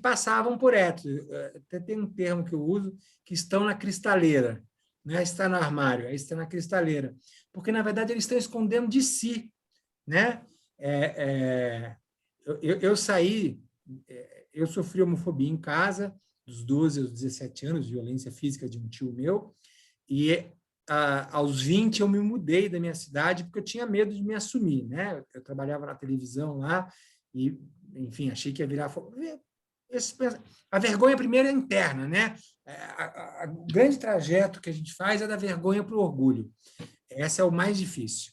passavam por hétero. Até tem um termo que eu uso, que estão na cristaleira. Não é está no armário, é está na cristaleira. Porque, na verdade, eles estão escondendo de si. Né? Eu saí, eu sofri homofobia em casa, dos 12 aos 17 anos, violência física de um tio meu, e aos 20 eu me mudei da minha cidade porque eu tinha medo de me assumir. Né? Eu trabalhava na televisão lá e, enfim, achei que ia virar... A vergonha primeiro é interna, né? O grande trajeto que a gente faz é da vergonha para o orgulho. Esse é o mais difícil.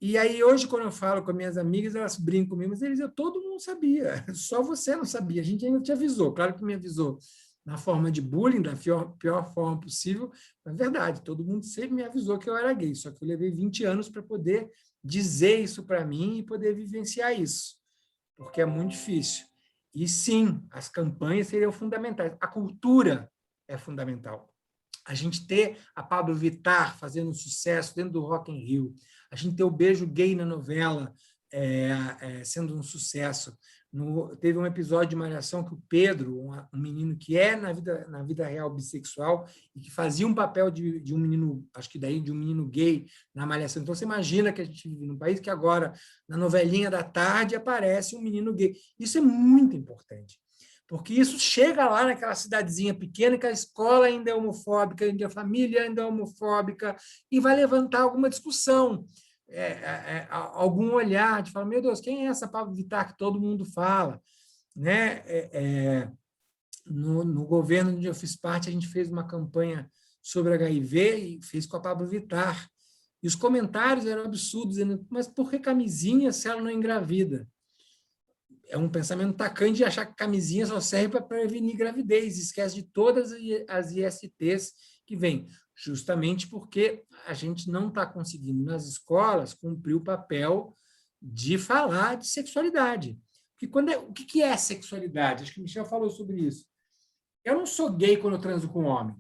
E aí, hoje, quando eu falo com minhas amigas, elas brincam comigo, mas eles dizem, todo mundo sabia, só você não sabia, a gente ainda te avisou, claro que me avisou na forma de bullying, da pior forma possível, mas é verdade, todo mundo sempre me avisou que eu era gay, só que eu levei 20 anos para poder dizer isso para mim e poder vivenciar isso, porque é muito difícil. E sim, as campanhas seriam fundamentais, a cultura é fundamental. A gente ter a Pablo Vittar fazendo sucesso dentro do Rock in Rio, a gente ter o beijo gay na novela sendo um sucesso. Teve um episódio de Malhação que o Pedro, um menino que é na vida real bissexual e que fazia um papel de um menino, acho que daí de um menino gay na Malhação. Então, você imagina que a gente vive num país que agora, na novelinha da tarde, aparece um menino gay. Isso é muito importante. Porque isso chega lá naquela cidadezinha pequena, que a escola ainda é homofóbica, ainda a família ainda é homofóbica, e vai levantar alguma discussão, algum olhar, de falar, meu Deus, quem é essa Pablo Vittar que todo mundo fala? Né? No governo onde eu fiz parte, a gente fez uma campanha sobre HIV e fez com a Pablo Vittar. E os comentários eram absurdos, dizendo, mas por que camisinha se ela não engravida? É um pensamento tacante de achar que camisinha só serve para prevenir gravidez, esquece de todas as ISTs que vêm, justamente porque a gente não está conseguindo, nas escolas, cumprir o papel de falar de sexualidade. Porque o que é sexualidade? Acho que o Michel falou sobre isso. Eu não sou gay quando eu transo com um homem.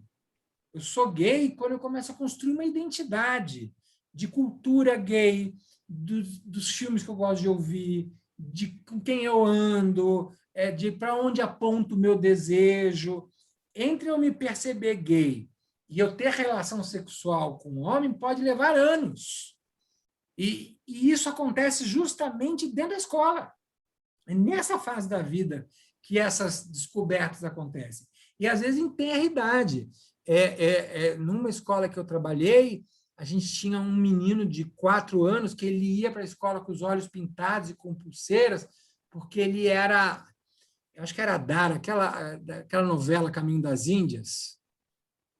Eu sou gay quando eu começo a construir uma identidade de cultura gay, dos filmes que eu gosto de ouvir, de com quem eu ando, de para onde aponto o meu desejo. Entre eu me perceber gay e eu ter relação sexual com um homem pode levar anos. E isso acontece justamente dentro da escola. É nessa fase da vida que essas descobertas acontecem. E, às vezes, em tenra idade. Numa escola que eu trabalhei, a gente tinha um menino de 4 anos que ele ia para a escola com os olhos pintados e com pulseiras, porque ele era, eu acho que era Dara, aquela novela Caminho das Índias.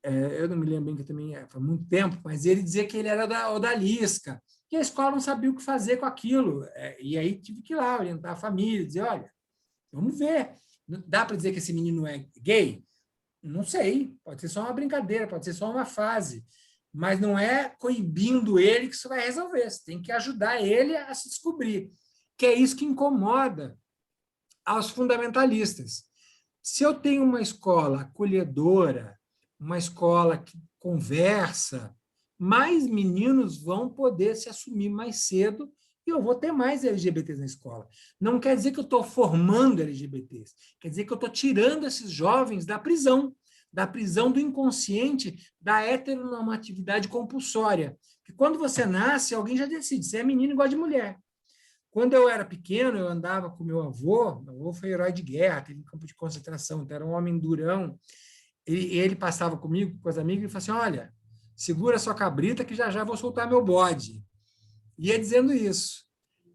Eu não me lembro bem, que também foi muito tempo, mas ele dizia que ele era da odalisca, e a escola não sabia o que fazer com aquilo. E aí tive que ir lá orientar a família, dizer, olha, vamos ver. Dá para dizer que esse menino é gay? Não sei, pode ser só uma brincadeira, pode ser só uma fase, mas não é coibindo ele que isso vai resolver, você tem que ajudar ele a se descobrir, que é isso que incomoda aos fundamentalistas. Se eu tenho uma escola acolhedora, uma escola que conversa, mais meninos vão poder se assumir mais cedo e eu vou ter mais LGBTs na escola. Não quer dizer que eu estou formando LGBTs, quer dizer que eu estou tirando esses jovens da prisão do inconsciente, da heteronormatividade compulsória. Porque quando você nasce, alguém já decide, você é menino igual de mulher. Quando eu era pequeno, eu andava com meu avô foi herói de guerra, teve um campo de concentração, então era um homem durão, ele passava comigo, com as amigas, e falava assim, olha, segura sua cabrita que já já vou soltar meu bode. Ia dizendo isso.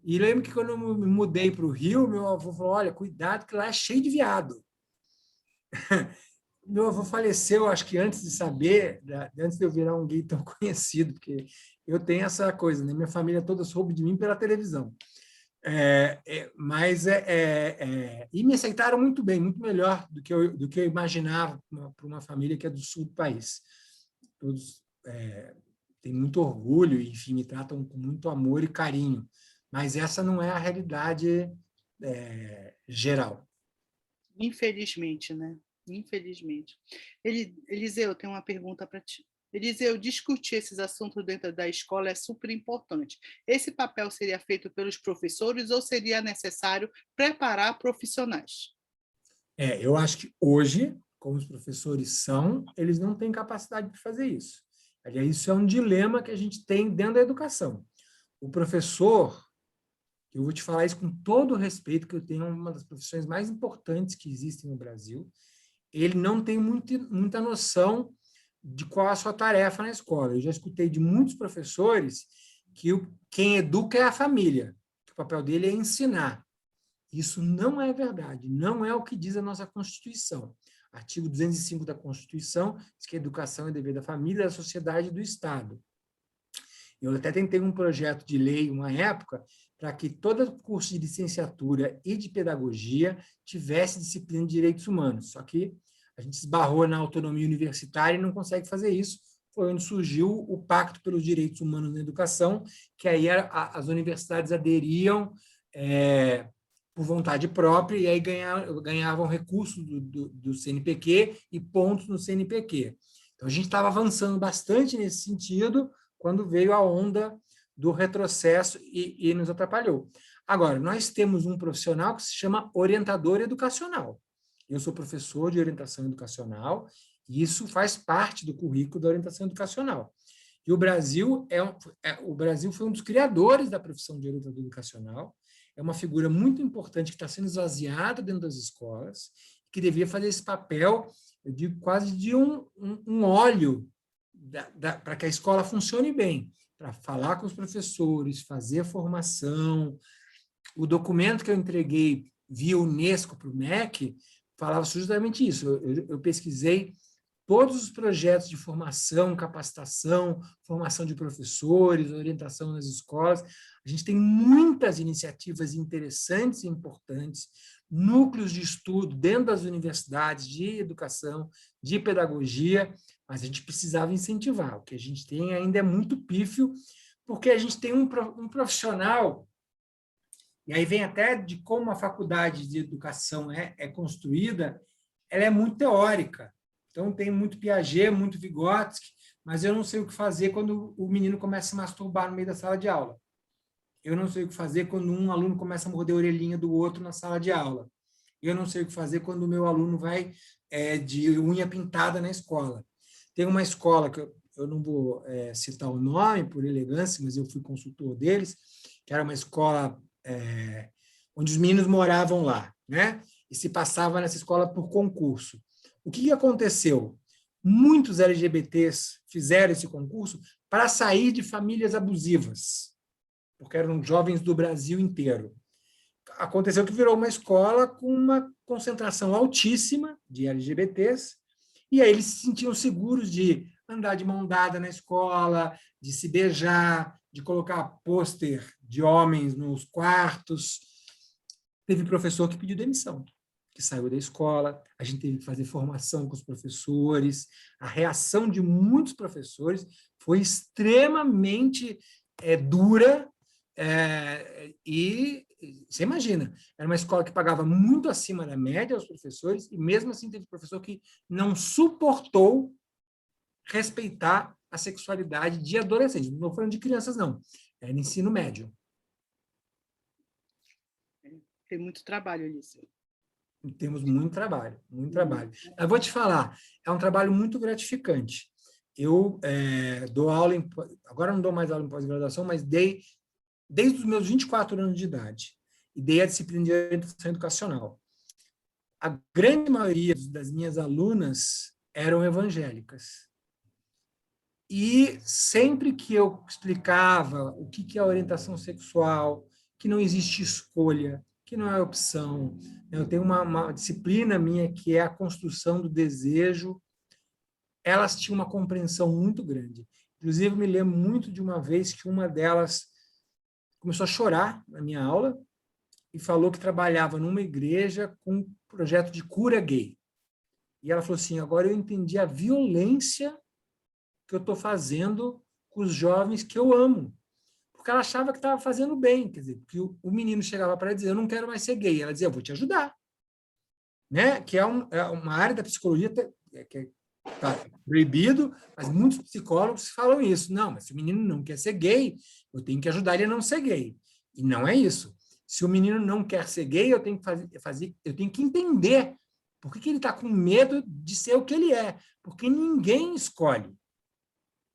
E lembro que quando eu me mudei para o Rio, meu avô falou, olha, cuidado que lá é cheio de viado. Meu avô faleceu, acho que antes de saber, antes de eu virar um gay tão conhecido, porque eu tenho essa coisa, né? Minha família toda soube de mim pela televisão. E me aceitaram muito bem, muito melhor do que eu imaginava para uma família que é do sul do país. Todos têm muito orgulho e, enfim, me tratam com muito amor e carinho, mas essa não é a realidade geral. Infelizmente, né? Infelizmente. Eliseu, eu tenho uma pergunta para ti. Eliseu, discutir esses assuntos dentro da escola é super importante. Esse papel seria feito pelos professores ou seria necessário preparar profissionais? Eu acho que hoje, como os professores são, eles não têm capacidade de fazer isso. Aliás, isso é um dilema que a gente tem dentro da educação. O professor, eu vou te falar isso com todo o respeito, que eu tenho uma das profissões mais importantes que existem no Brasil, ele não tem muita noção de qual é a sua tarefa na escola. Eu já escutei de muitos professores que quem educa é a família, que o papel dele é ensinar. Isso não é verdade, não é o que diz a nossa Constituição. Artigo 205 da Constituição diz que a educação é dever da família, da sociedade e do Estado. Eu até tentei um projeto de lei, uma época, para que todo curso de licenciatura e de pedagogia tivesse disciplina de direitos humanos. Só que a gente esbarrou na autonomia universitária e não consegue fazer isso. Foi onde surgiu o Pacto pelos Direitos Humanos na Educação, que aí as universidades aderiam por vontade própria e aí ganhavam recursos do CNPq e pontos no CNPq. Então, a gente estava avançando bastante nesse sentido quando veio a onda do retrocesso e nos atrapalhou. Agora, nós temos um profissional que se chama orientador educacional. Eu sou professor de orientação educacional e isso faz parte do currículo da orientação educacional. E o Brasil foi um dos criadores da profissão de orientador educacional, é uma figura muito importante que está sendo esvaziada dentro das escolas, que devia fazer esse papel, eu digo, quase de um óleo para que a escola funcione bem, para falar com os professores, fazer a formação. O documento que eu entreguei via Unesco para o MEC falava justamente isso. Eu pesquisei todos os projetos de formação, capacitação, formação de professores, orientação nas escolas. A gente tem muitas iniciativas interessantes e importantes, núcleos de estudo dentro das universidades de educação, de pedagogia, mas a gente precisava incentivar. O que a gente tem ainda é muito pífio, porque a gente tem um profissional, e aí vem até de como a faculdade de educação é construída, ela é muito teórica. Então, tem muito Piaget, muito Vygotsky, mas eu não sei o que fazer quando o menino começa a se masturbar no meio da sala de aula. Eu não sei o que fazer quando um aluno começa a morder a orelhinha do outro na sala de aula. Eu não sei o que fazer quando o meu aluno vai de unha pintada na escola. Tem uma escola, que eu não vou citar o nome por elegância, mas eu fui consultor deles, que era uma escola onde os meninos moravam lá, né? E se passava nessa escola por concurso. O que aconteceu? Muitos LGBTs fizeram esse concurso para sair de famílias abusivas, porque eram jovens do Brasil inteiro. Aconteceu que virou uma escola com uma concentração altíssima de LGBTs, e aí eles se sentiam seguros de andar de mão dada na escola, de se beijar, de colocar pôster de homens nos quartos. Teve professor que pediu demissão, que saiu da escola, a gente teve que fazer formação com os professores, a reação de muitos professores foi extremamente dura, e você imagina, era uma escola que pagava muito acima da média aos professores, e mesmo assim teve professor que não suportou respeitar a sexualidade de adolescentes. Não estou falando de crianças, não. É no ensino médio. Tem muito trabalho, Lício. Temos muito trabalho, muito trabalho. Eu vou te falar, é um trabalho muito gratificante. Eu dou aula, agora não dou mais aula em pós-graduação, mas dei desde os meus 24 anos de idade, e dei a disciplina de orientação educacional. A grande maioria das minhas alunas eram evangélicas. E sempre que eu explicava o que é orientação sexual, que não existe escolha, que não é opção, eu tenho uma disciplina minha que é a construção do desejo, elas tinham uma compreensão muito grande. Inclusive, me lembro muito de uma vez que uma delas começou a chorar na minha aula e falou que trabalhava numa igreja com um projeto de cura gay. E ela falou assim, agora eu entendi a violência que eu estou fazendo com os jovens que eu amo. Porque ela achava que estava fazendo bem, quer dizer, que o menino chegava para ela e dizia, eu não quero mais ser gay. Ela dizia, eu vou te ajudar. Né? Que é uma área da psicologia que está proibido, mas muitos psicólogos falam isso. Não, mas se o menino não quer ser gay, eu tenho que ajudar ele a não ser gay. E não é isso. Se o menino não quer ser gay, eu tenho que eu tenho que entender por que ele está com medo de ser o que ele é. Porque ninguém escolhe.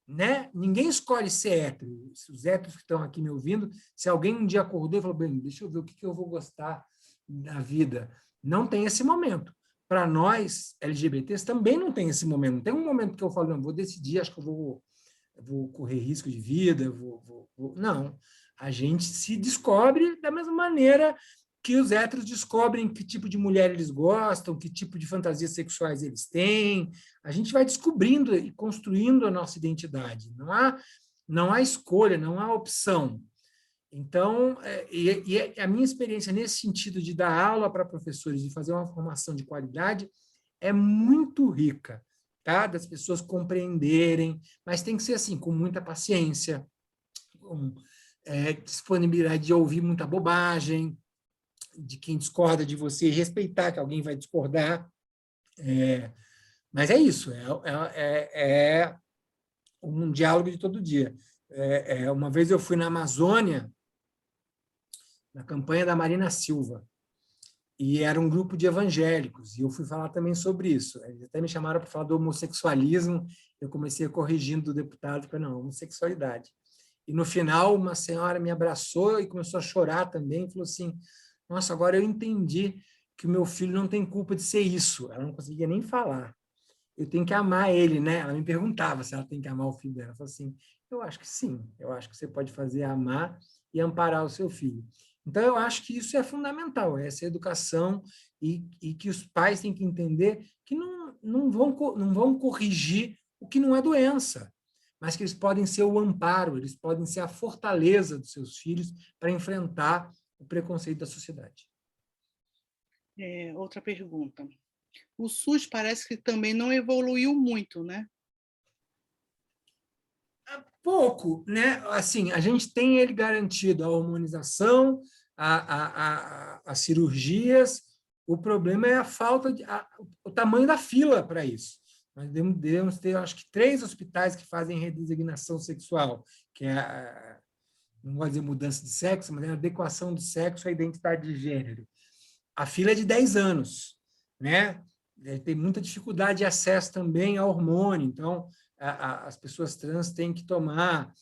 Né? Ninguém escolhe ser hétero. Os héteros que estão aqui me ouvindo, se alguém um dia acordou e falou, bem, deixa eu ver o que eu vou gostar da vida. Não tem esse momento. Para nós, LGBTs, também não tem esse momento. Não tem um momento que eu falo, não, vou decidir, acho que eu vou correr risco de vida, Não. A gente se descobre da mesma maneira que os héteros descobrem que tipo de mulher eles gostam, que tipo de fantasias sexuais eles têm. A gente vai descobrindo e construindo a nossa identidade. Não há escolha, não há opção. Então, a minha experiência nesse sentido de dar aula para professores, de fazer uma formação de qualidade, é muito rica, tá? Das pessoas compreenderem, mas tem que ser assim, com muita paciência, com disponibilidade de ouvir muita bobagem, de quem discorda de você, respeitar que alguém vai discordar. Mas é isso, é um diálogo de todo dia. Uma vez eu fui na Amazônia, na campanha da Marina Silva, e era um grupo de evangélicos, e eu fui falar também sobre isso. Eles até me chamaram para falar do homossexualismo, eu comecei corrigindo o deputado para não, homossexualidade. E no final, uma senhora me abraçou e começou a chorar também, e falou assim, nossa, agora eu entendi que o meu filho não tem culpa de ser isso. Ela não conseguia nem falar. Eu tenho que amar ele, né? Ela me perguntava se ela tem que amar o filho dela. Ela falou assim, eu acho que sim, eu acho que você pode fazer amar e amparar o seu filho. Então, eu acho que isso é fundamental, essa educação, e que os pais têm que entender que não vão corrigir o que não é doença, mas que eles podem ser o amparo, eles podem ser a fortaleza dos seus filhos para enfrentar o preconceito da sociedade. Outra pergunta. O SUS parece que também não evoluiu muito, né? Pouco, né? Assim, a gente tem ele garantido a hormonização, as cirurgias. O problema é a falta o tamanho da fila para isso. Nós devemos ter, acho que, 3 hospitais que fazem redesignação sexual, que é não vou dizer mudança de sexo, mas é a adequação do sexo à identidade de gênero. A fila é de 10 anos, né? Tem muita dificuldade de acesso também a hormônio, então as pessoas trans têm que tomar,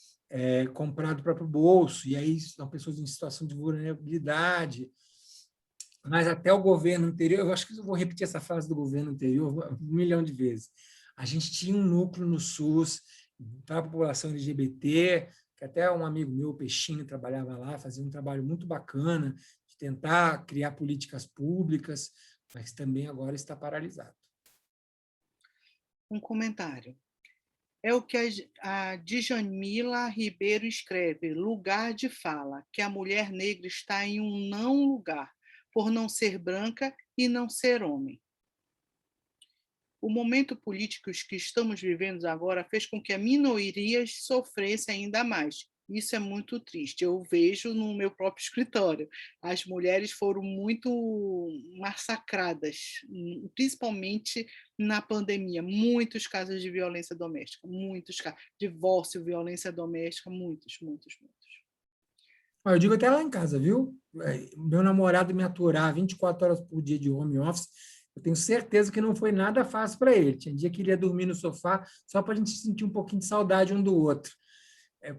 comprar do próprio bolso, e aí são pessoas em situação de vulnerabilidade. Mas até o governo anterior, eu acho que eu vou repetir essa frase do governo anterior 1 milhão de vezes, a gente tinha um núcleo no SUS para a população LGBT, que até um amigo meu, o Peixinho, trabalhava lá, fazia um trabalho muito bacana de tentar criar políticas públicas, mas também agora está paralisado. Um comentário. É o que a Djamila Ribeiro escreve, lugar de fala, que a mulher negra está em um não lugar, por não ser branca e não ser homem. O momento político que estamos vivendo agora fez com que as minorias sofressem ainda mais. Isso é muito triste. Eu vejo no meu próprio escritório. As mulheres foram muito massacradas, principalmente na pandemia. Muitos casos de violência doméstica, muitos casos. Divórcio, violência doméstica, muitos, muitos, muitos. Eu digo até lá em casa, viu? Meu namorado me aturar 24 horas por dia de home office, eu tenho certeza que não foi nada fácil para ele. Tinha dia que ele ia dormir no sofá só para a gente sentir um pouquinho de saudade um do outro.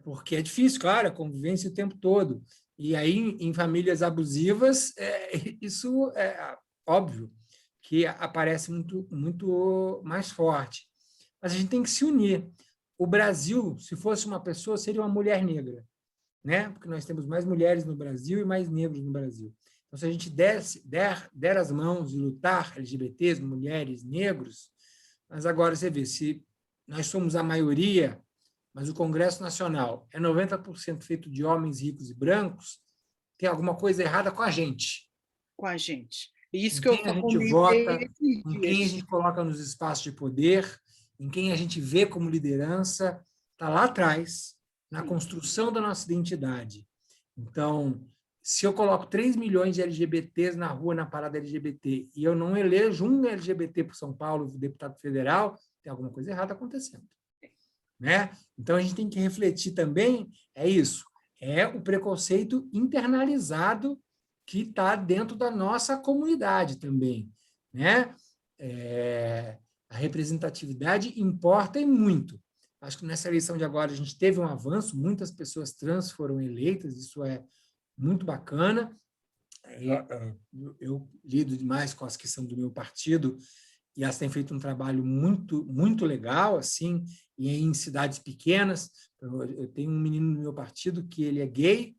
Porque é difícil, claro, a convivência o tempo todo. E aí, em famílias abusivas, isso é óbvio que aparece muito, muito mais forte. Mas a gente tem que se unir. O Brasil, se fosse uma pessoa, seria uma mulher negra, né? Porque nós temos mais mulheres no Brasil e mais negros no Brasil. Então, se a gente der as mãos e lutar, LGBTs, mulheres, negros, mas agora você vê, se nós somos a maioria, mas o Congresso Nacional é 90% feito de homens ricos e brancos, tem alguma coisa errada com a gente. Com a gente. Isso em que eu quem a gente comentei vota, esses em dias. quem a gente coloca nos espaços de poder, em quem a gente vê como liderança, está lá atrás, na construção da nossa identidade. Então, se eu coloco 3 milhões de LGBTs na rua, na parada LGBT, e eu não elejo um LGBT para São Paulo, deputado federal, tem alguma coisa errada acontecendo. Né? Então, a gente tem que refletir também, é isso, é o preconceito internalizado que está dentro da nossa comunidade também. Né? A representatividade importa e muito. Acho que nessa eleição de agora a gente teve um avanço, muitas pessoas trans foram eleitas, isso é muito bacana. Eu lido demais com as questões do meu partido, e elas têm feito um trabalho muito, muito legal, assim, e em cidades pequenas. Eu tenho um menino no meu partido que ele é gay,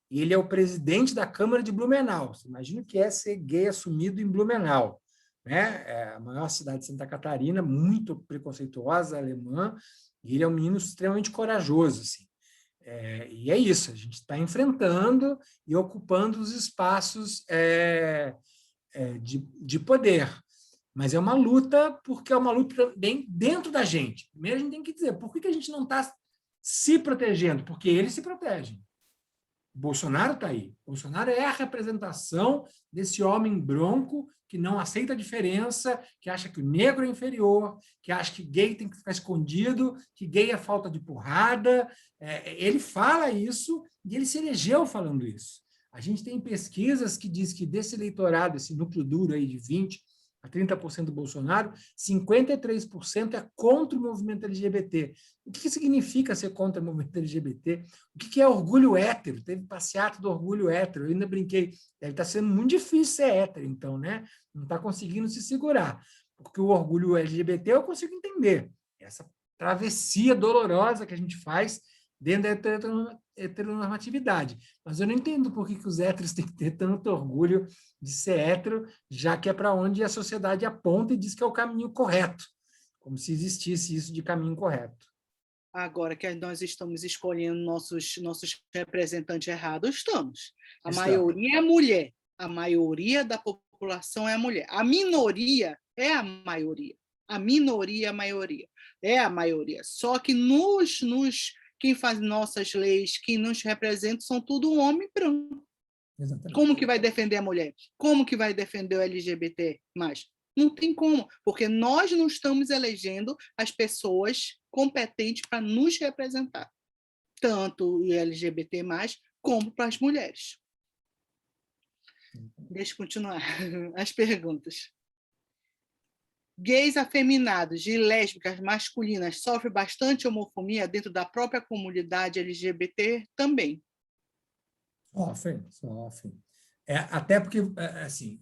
e ele é o presidente da Câmara de Blumenau. Você imagina o que é ser gay assumido em Blumenau, né? É a maior cidade de Santa Catarina, muito preconceituosa, alemã, e ele é um menino extremamente corajoso, assim. E é isso, a gente está enfrentando e ocupando os espaços de poder. Mas é uma luta, porque é uma luta bem dentro da gente. Primeiro, a gente tem que dizer, por que a gente não está se protegendo? Porque eles se protegem. O Bolsonaro está aí. O Bolsonaro é a representação desse homem bronco que não aceita a diferença, que acha que o negro é inferior, que acha que gay tem que ficar escondido, que gay é falta de porrada. Ele fala isso e ele se elegeu falando isso. A gente tem pesquisas que diz que desse eleitorado, esse núcleo duro aí de 20% a 30% do Bolsonaro, 53% é contra o movimento LGBT. O que significa ser contra o movimento LGBT? O que é orgulho hétero? Teve passeata do orgulho hétero. Eu ainda brinquei, deve estar sendo muito difícil ser hétero, então, né? Não está conseguindo se segurar. Porque o orgulho LGBT eu consigo entender. Essa travessia dolorosa que a gente faz dentro da heteronormatividade. Mas eu não entendo por que os héteros têm que ter tanto orgulho de ser hétero, já que é para onde a sociedade aponta e diz que é o caminho correto, como se existisse isso de caminho correto. Agora que nós estamos escolhendo nossos representantes errados, estamos. A maioria é mulher. A maioria da população é a mulher. A minoria é a maioria. A minoria é a maioria. É a maioria. Só que quem faz nossas leis, quem nos representa, são tudo homem branco. Exatamente. Como que vai defender a mulher? Como que vai defender o LGBT+? Não tem como, porque nós não estamos elegendo as pessoas competentes para nos representar, tanto o LGBT+, como para as mulheres. Deixa eu continuar as perguntas. Gays afeminados e lésbicas masculinas sofrem bastante homofobia dentro da própria comunidade LGBT também. Sofrem. Até porque, assim,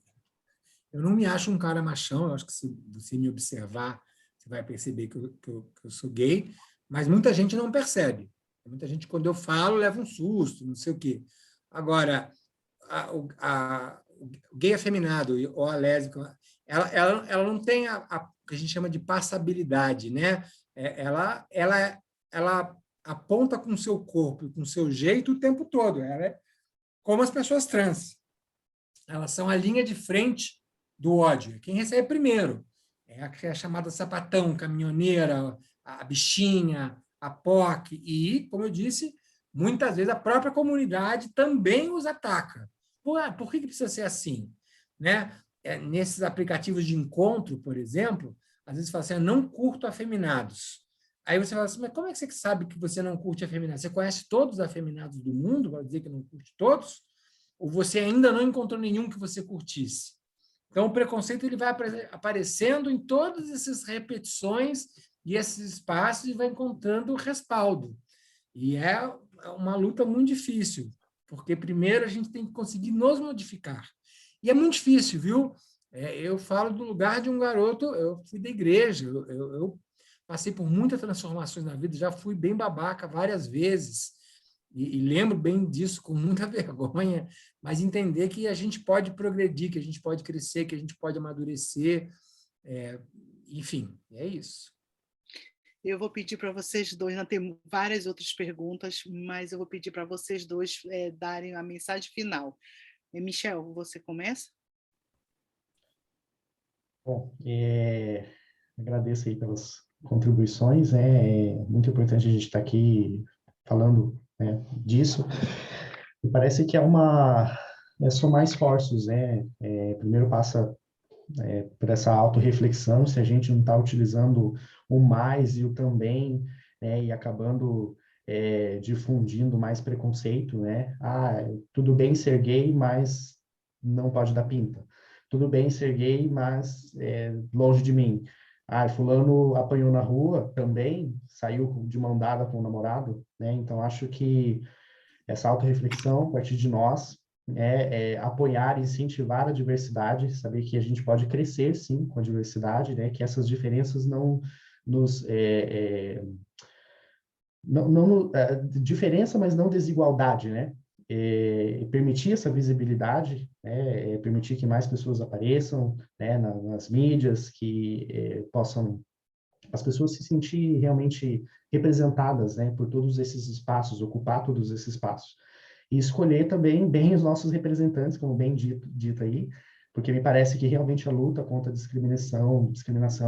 eu não me acho um cara machão, eu acho que se você me observar, você vai perceber que eu sou gay, mas muita gente não percebe. Muita gente, quando eu falo, leva um susto, não sei o quê. Agora, o gay afeminado ou a lésbica, ela não tem o que a gente chama de passabilidade, né? ela aponta com o seu corpo, com o seu jeito o tempo todo. Ela é como as pessoas trans. Elas são a linha de frente do ódio. Quem recebe primeiro é a chamada sapatão, caminhoneira, a bichinha, a POC. E, como eu disse, muitas vezes a própria comunidade também os ataca. Por que precisa ser assim? Né? Nesses aplicativos de encontro, por exemplo, às vezes fala assim, eu não curto afeminados. Aí você fala assim, mas como é que você sabe que você não curte afeminados? Você conhece todos os afeminados do mundo, para dizer que não curte todos? Ou você ainda não encontrou nenhum que você curtisse? Então, o preconceito ele vai aparecendo em todas essas repetições e esses espaços e vai encontrando respaldo. E é uma luta muito difícil, porque primeiro a gente tem que conseguir nos modificar. E é muito difícil, viu? Eu falo do lugar de um garoto, eu fui da igreja, eu passei por muitas transformações na vida, já fui bem babaca várias vezes, e lembro bem disso com muita vergonha, mas entender que a gente pode progredir, que a gente pode crescer, que a gente pode amadurecer, enfim, é isso. Eu vou pedir para vocês dois, não tem várias outras perguntas, mas eu vou pedir para vocês dois darem a mensagem final. Michel, você começa? Bom, agradeço aí pelas contribuições, é muito importante a gente estar aqui falando, né, disso. E parece que somar esforços, né? Primeiro passa por essa autorreflexão, se a gente não está utilizando o mais e o também, né, e acabando difundindo mais preconceito, né? Tudo bem ser gay, mas não pode dar pinta. Tudo bem ser gay, mas longe de mim. Fulano apanhou na rua também, saiu de mão dada com o namorado, né? Então, acho que essa autorreflexão, a partir de nós, apoiar e incentivar a diversidade, saber que a gente pode crescer, sim, com a diversidade, né? Que essas diferenças não nos... diferença, mas não desigualdade, né? Permitir essa visibilidade, né? Permitir que mais pessoas apareçam, né? Nas mídias, que possam as pessoas se sentir realmente representadas, né? Por todos esses espaços, ocupar todos esses espaços. E escolher também bem os nossos representantes, como bem dito aí, porque me parece que realmente a luta contra a discriminação,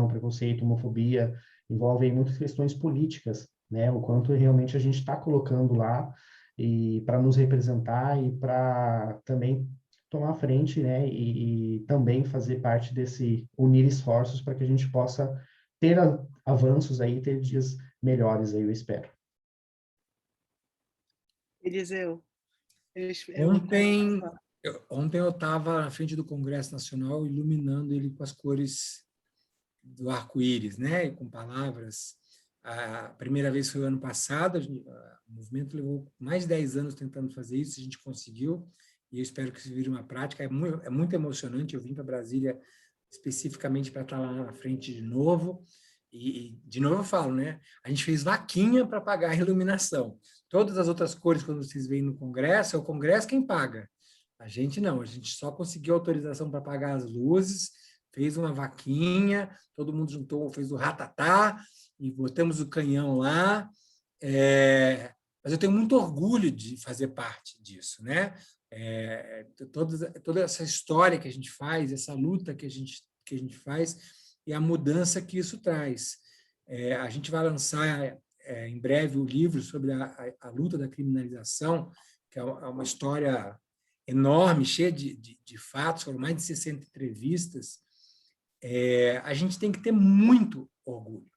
preconceito, homofobia, envolve muitas questões políticas, né? O quanto realmente a gente está colocando lá e para nos representar e para também tomar a frente, né? E também fazer parte desse unir esforços para que a gente possa ter avanços aí, ter dias melhores aí, eu espero. Eliseu. Ontem eu estava na frente do Congresso Nacional iluminando ele com as cores do arco-íris, né? Com palavras. A primeira vez foi o ano passado, o movimento levou mais de 10 anos tentando fazer isso, a gente conseguiu, e eu espero que isso vire uma prática. É muito emocionante, eu vim para Brasília especificamente para estar lá na frente de novo, e de novo eu falo, né? A gente fez vaquinha para pagar a iluminação. Todas as outras cores, quando vocês veem no Congresso, é o Congresso quem paga. A gente não, a gente só conseguiu autorização para pagar as luzes, fez uma vaquinha, todo mundo juntou, fez o ratatá, e botamos o canhão lá. Mas eu tenho muito orgulho de fazer parte disso, né? Toda essa história que a gente faz, essa luta que a gente faz, e a mudança que isso traz. A gente vai lançar em breve o livro sobre a luta da criminalização, que é uma história enorme, cheia de fatos, foram mais de 60 entrevistas. A gente tem que ter muito orgulho,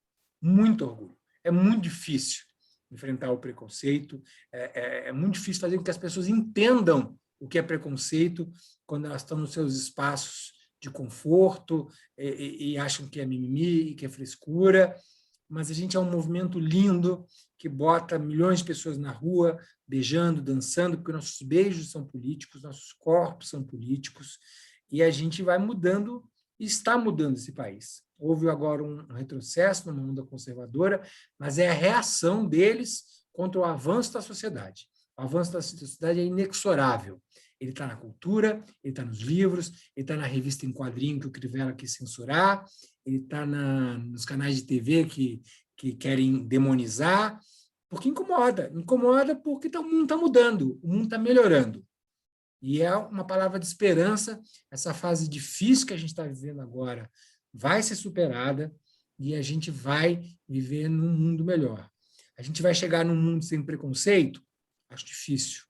muito orgulho. É muito difícil enfrentar o preconceito, é muito difícil fazer com que as pessoas entendam o que é preconceito quando elas estão nos seus espaços de conforto e acham que é mimimi e que é frescura, mas a gente é um movimento lindo que bota milhões de pessoas na rua, beijando, dançando, porque nossos beijos são políticos, nossos corpos são políticos, e a gente vai mudando e está mudando esse país. Houve agora um retrocesso numa onda conservadora, mas é a reação deles contra o avanço da sociedade. O avanço da sociedade é inexorável. Ele está na cultura, ele está nos livros, ele está na revista em quadrinho que o Crivella quis censurar, ele está nos canais de TV que que querem demonizar, porque incomoda. Incomoda porque o mundo está mudando, o mundo está melhorando. E é uma palavra de esperança. Essa fase difícil que a gente está vivendo agora vai ser superada e a gente vai viver num mundo melhor. A gente vai chegar num mundo sem preconceito? Acho difícil.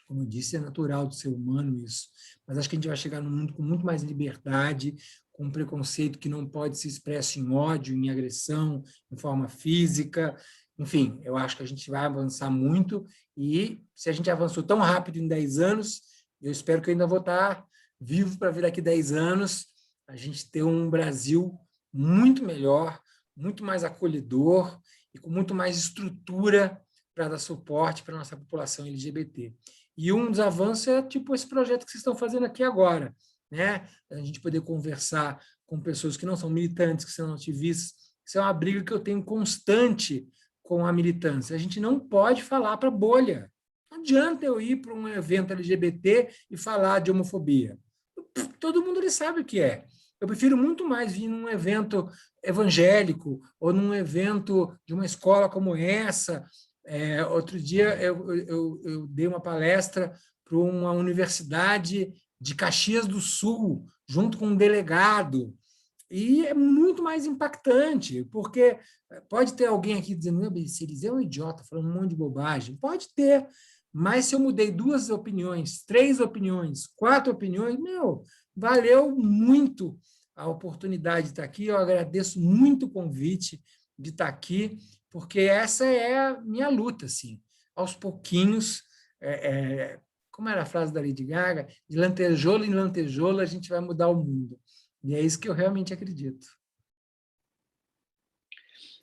Como eu disse, é natural do ser humano isso. Mas acho que a gente vai chegar num mundo com muito mais liberdade, com um preconceito que não pode se expressar em ódio, em agressão, em forma física. Enfim, eu acho que a gente vai avançar muito e se a gente avançou tão rápido em 10 anos, eu espero que eu ainda vou estar vivo para vir daqui 10 anos, a gente ter um Brasil muito melhor, muito mais acolhedor e com muito mais estrutura para dar suporte para a nossa população LGBT. E um dos avanços é tipo esse projeto que vocês estão fazendo aqui agora, né? A gente poder conversar com pessoas que não são militantes, que são ativistas. Isso é uma briga que eu tenho constante com a militância. A gente não pode falar para bolha. Não adianta eu ir para um evento LGBT e falar de homofobia. Todo mundo ele sabe o que é. Eu prefiro muito mais vir num evento evangélico ou num evento de uma escola como essa. Outro dia eu dei uma palestra para uma universidade de Caxias do Sul, junto com um delegado, e é muito mais impactante, porque pode ter alguém aqui dizendo, meu, esse Eliseu é um idiota, falando um monte de bobagem. Pode ter, mas se eu mudei 2 opiniões, 3 opiniões, 4 opiniões, meu, valeu muito a oportunidade de estar aqui. Eu agradeço muito o convite de estar aqui, porque essa é a minha luta, assim. Aos pouquinhos, como era a frase da Lady Gaga, de lantejoula em lantejoula a gente vai mudar o mundo. E é isso que eu realmente acredito.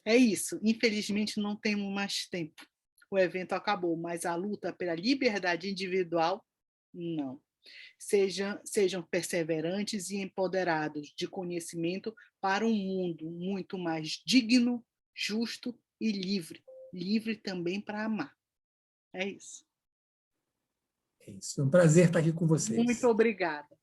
É isso. Infelizmente, não temos mais tempo. O evento acabou, mas a luta pela liberdade individual, não. Sejam perseverantes e empoderados de conhecimento para um mundo muito mais digno, justo e livre. Livre também para amar. É isso. É isso. É um prazer estar aqui com vocês. Muito obrigada.